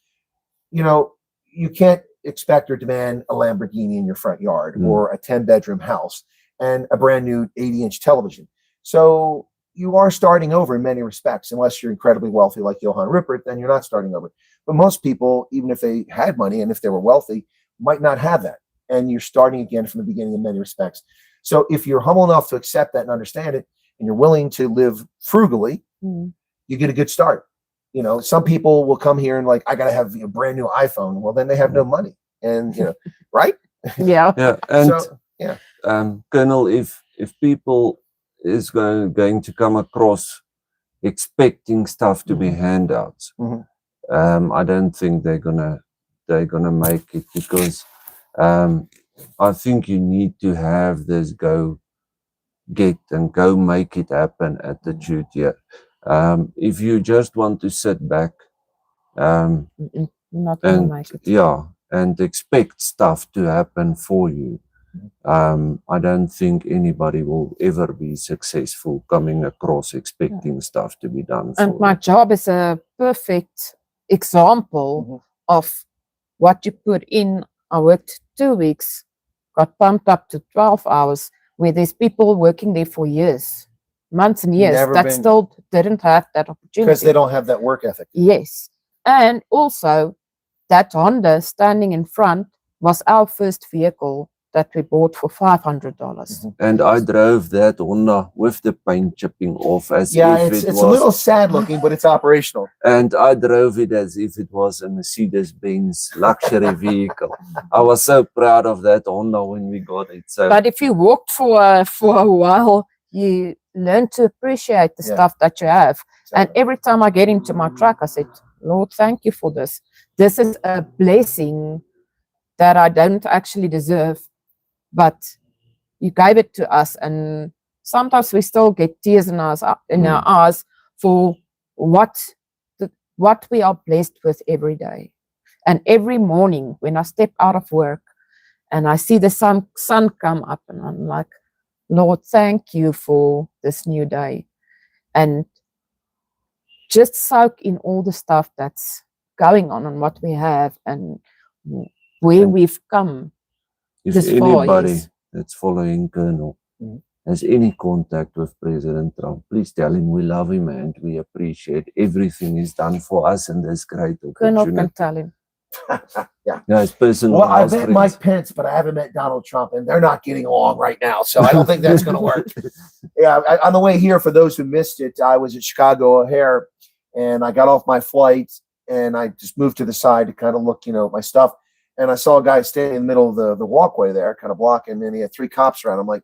you know, you can't expect or demand a Lamborghini in your front yard or a 10-bedroom house and a brand new 80-inch television. So you are starting over in many respects, unless you're incredibly wealthy like Johann Rupert, then you're not starting over. But most people, even if they had money and if they were wealthy, might not have that. And you're starting again from the beginning in many respects. So if you're humble enough to accept that and understand it, and you're willing to live frugally, you get a good start. You know, some people will come here and like, I got to have a brand new iPhone. Well, then they have no money. And, you know, right? Yeah. Yeah. And So, yeah. Colonel, if people is going to come across expecting stuff to be handouts, I don't think they're gonna make it, because I think you need to have this go make it happen attitude here. If you just want to sit back Not gonna and make it. and expect stuff to happen for you, I don't think anybody will ever be successful coming across expecting stuff to be done for And my them. job is a perfect example of what you put in. I worked 2 weeks, got pumped up to 12 hours, where there's people working there for years, months and years, Never that been- still didn't have that opportunity. Because they don't have that work ethic. Yes. And also, that Honda standing in front was our first vehicle that we bought for $500. And I drove that Honda with the paint chipping off as Yeah, if it's it a was, little sad looking, but it's operational. and I drove it as if it was a Mercedes-Benz luxury vehicle. I was so proud of that Honda when we got it. So But if you walked for a while, you learn to appreciate the stuff that you have. And every time I get into my truck, I said, Lord, thank you for this. This is a blessing that I don't actually deserve, but you gave it to us. And sometimes we still get tears in our eyes for what we are blessed with every day. And every morning when I step out of work and I see the sun come up, and I'm like, Lord, thank you for this new day. And just soak in all the stuff that's going on and what we have and where we've come. if this far, anybody yes. that's following Colonel has any contact with President Trump, please tell him we love him and we appreciate everything he's done for us in this great Colonel opportunity. can tell him. Yeah, his personal Well, I house met friends. Mike Pence, but I haven't met Donald Trump, and they're not getting along right now. So I don't think that's going to work. Yeah, on the way here, for those who missed it, I was at Chicago O'Hare, and I got off my flight, and I just moved to the side to kind of look, at my stuff. And I saw a guy standing in the middle of the walkway there, kind of blocking, and he had 3 cops around. I'm like,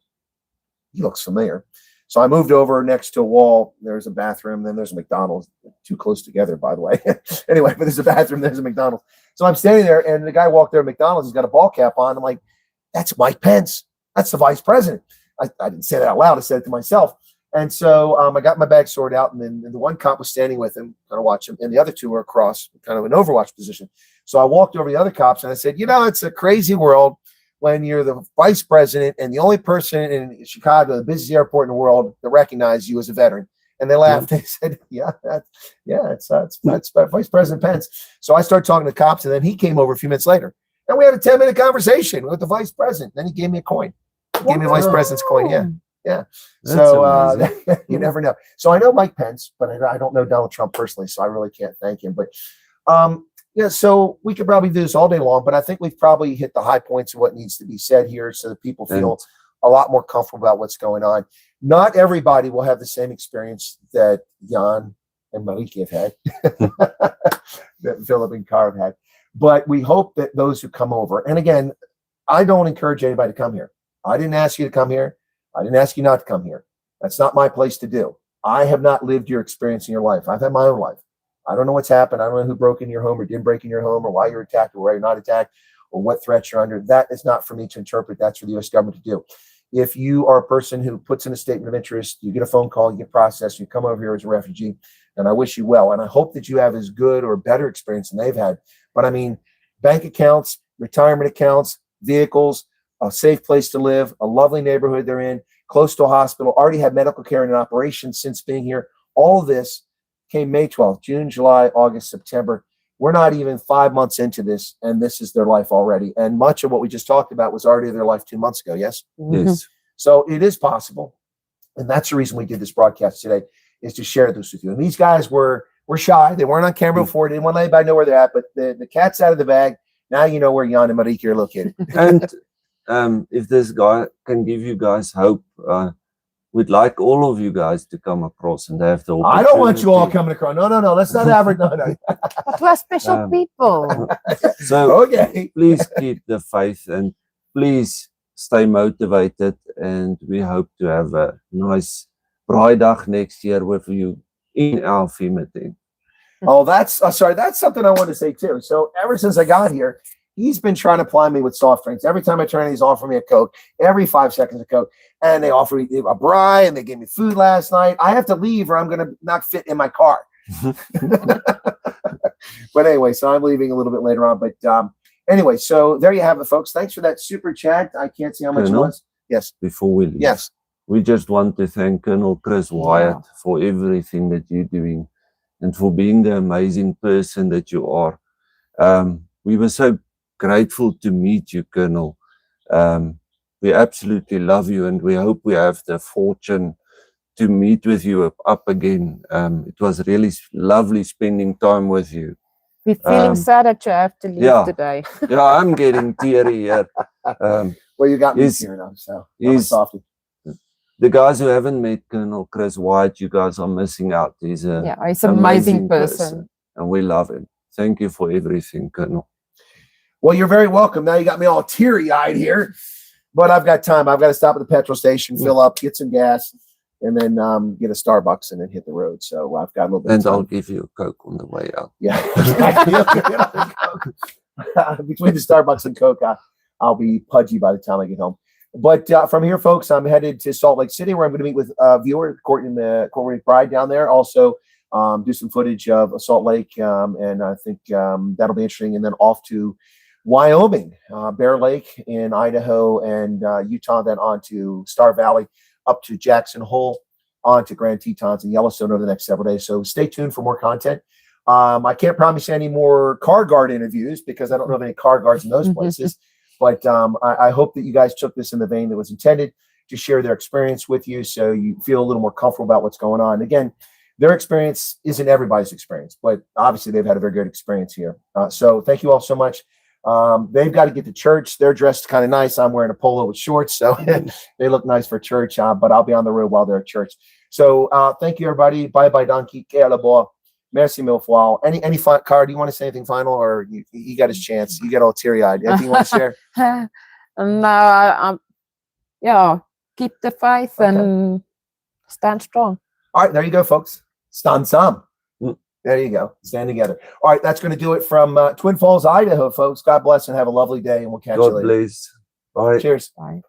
he looks familiar. So I moved over next to a wall. There's a bathroom. Then there's a McDonald's. Too close together, by the way. Anyway, but there's a bathroom. There's a McDonald's. So I'm standing there, and the guy walked there at McDonald's. He's got a ball cap on. I'm like, that's Mike Pence. That's the vice president. I didn't say that out loud. I said it to myself. And so I got my bag sorted out, and then the one cop was standing with him, kind of watch him, and the other 2 were across, kind of an overwatch position. So I walked over to the other cops, and I said, it's a crazy world when you're the vice president and the only person in Chicago, the busiest airport in the world, that recognizes you as a veteran. And they laughed. They said, it's Vice President Pence. So I started talking to the cops, and then he came over a few minutes later. And we had a 10-minute conversation with the vice president. Then he gave me a coin. He gave me a vice president's coin. Yeah. So you never know. So I know Mike Pence, but I don't know Donald Trump personally, so I really can't thank him. But so we could probably do this all day long, but I think we've probably hit the high points of what needs to be said here so that people feel a lot more comfortable about what's going on. Not everybody will have the same experience that Jan and Maliki have had, that Willem and Cara have had. But we hope that those who come over, and again, I don't encourage anybody to come here. I didn't ask you to come here. I didn't ask you not to come here. That's not my place to do. I have not lived your experience in your life. I've had my own life. I don't know what's happened. I don't know who broke in your home or didn't break in your home or why you're attacked or why you're not attacked or what threats you're under. That is not for me to interpret. That's for the U.S. government to do. If you are a person who puts in a statement of interest, you get a phone call, you get processed, you come over here as a refugee, and I wish you well. And I hope that you have as good or better experience than they've had. But I mean, bank accounts, retirement accounts, vehicles, a safe place to live, a lovely neighborhood they're in, close to a hospital, already had medical care and an operation since being here. All of this came May 12th, June, July, August, September. We're not even 5 months into this, and this is their life already. And much of what we just talked about was already their life 2 months ago, yes? Yes. So it is possible. And that's the reason we did this broadcast today, is to share this with you. And these guys were shy. They weren't on camera before. They didn't want to let anybody know where they're at, but the cat's out of the bag. Now you know where Jan and Marike are located. And if this guy can give you guys hope, we'd like all of you guys to come across and have the opportunity. I don't want you all coming across. No. Let's not average. No. But we're special people. So okay. Please keep the faith and please stay motivated. And we hope to have a nice Braaidag next year with you in our meeting. Oh, that's something I wanted to say too. So ever since I got here, he's been trying to ply me with soft drinks. Every time I turn, he's offering me a Coke. Every 5 seconds a Coke. And they offer me a braai, and they gave me food last night. I have to leave or I'm going to not fit in my car. But anyway, so I'm leaving a little bit later on. But anyway, so there you have it, folks. Thanks for that super chat. I can't see how much it was. Yes. Before we leave. Yes. We just want to thank Colonel Chris Wyatt for everything that you're doing and for being the amazing person that you are. We were so grateful to meet you, Colonel. We absolutely love you, and we hope we have the fortune to meet with you up again. It was really lovely spending time with you. We're feeling sad that you have to leave today. Yeah, I'm getting teary here. Well, you got me here now, so I'm a softie. The guys who haven't met Colonel Chris Wyatt, you guys are missing out. He's an amazing person. And we love him. Thank you for everything, Colonel. Well, you're very welcome. Now you got me all teary-eyed here, but I've got time. I've got to stop at the petrol station, fill up, get some gas, and then get a Starbucks and then hit the road. So I've got a little bit of time. And I'll give you a Coke on the way out. Yeah. Between the Starbucks and Coke, I'll be pudgy by the time I get home. But from here, folks, I'm headed to Salt Lake City, where I'm going to meet with viewer Courtney Pride down there. Also, do some footage of Salt Lake, and I think that'll be interesting. And then off to Wyoming, Bear Lake in Idaho and Utah, then on to Star Valley, up to Jackson Hole, on to Grand Tetons and Yellowstone over the next several days. So stay tuned for more content. I can't promise any more car guard interviews because I don't know of any car guards in those places. But I hope that you guys took this in the vein that was intended, to share their experience with you so you feel a little more comfortable about what's going on. Again, their experience isn't everybody's experience, but obviously they've had a very good experience here. So thank you all so much. They've got to get to church. They're dressed kind of nice. I'm wearing a polo with shorts, so they look nice for church, but I'll be on the road while they're at church. So thank you, everybody. Bye-bye, donkey. Que la boa. Merci mille fois. Any fun, Cara, do you want to say anything final, or you got his chance? You get all teary-eyed. Anything you want to share? No, keep the faith and stand strong. All right, there you go, folks. Stand sam. There you go. Stand together. All right, that's going to do it from Twin Falls, Idaho, folks. God bless and have a lovely day, and we'll catch you later. God bless. Bye. Cheers. Bye.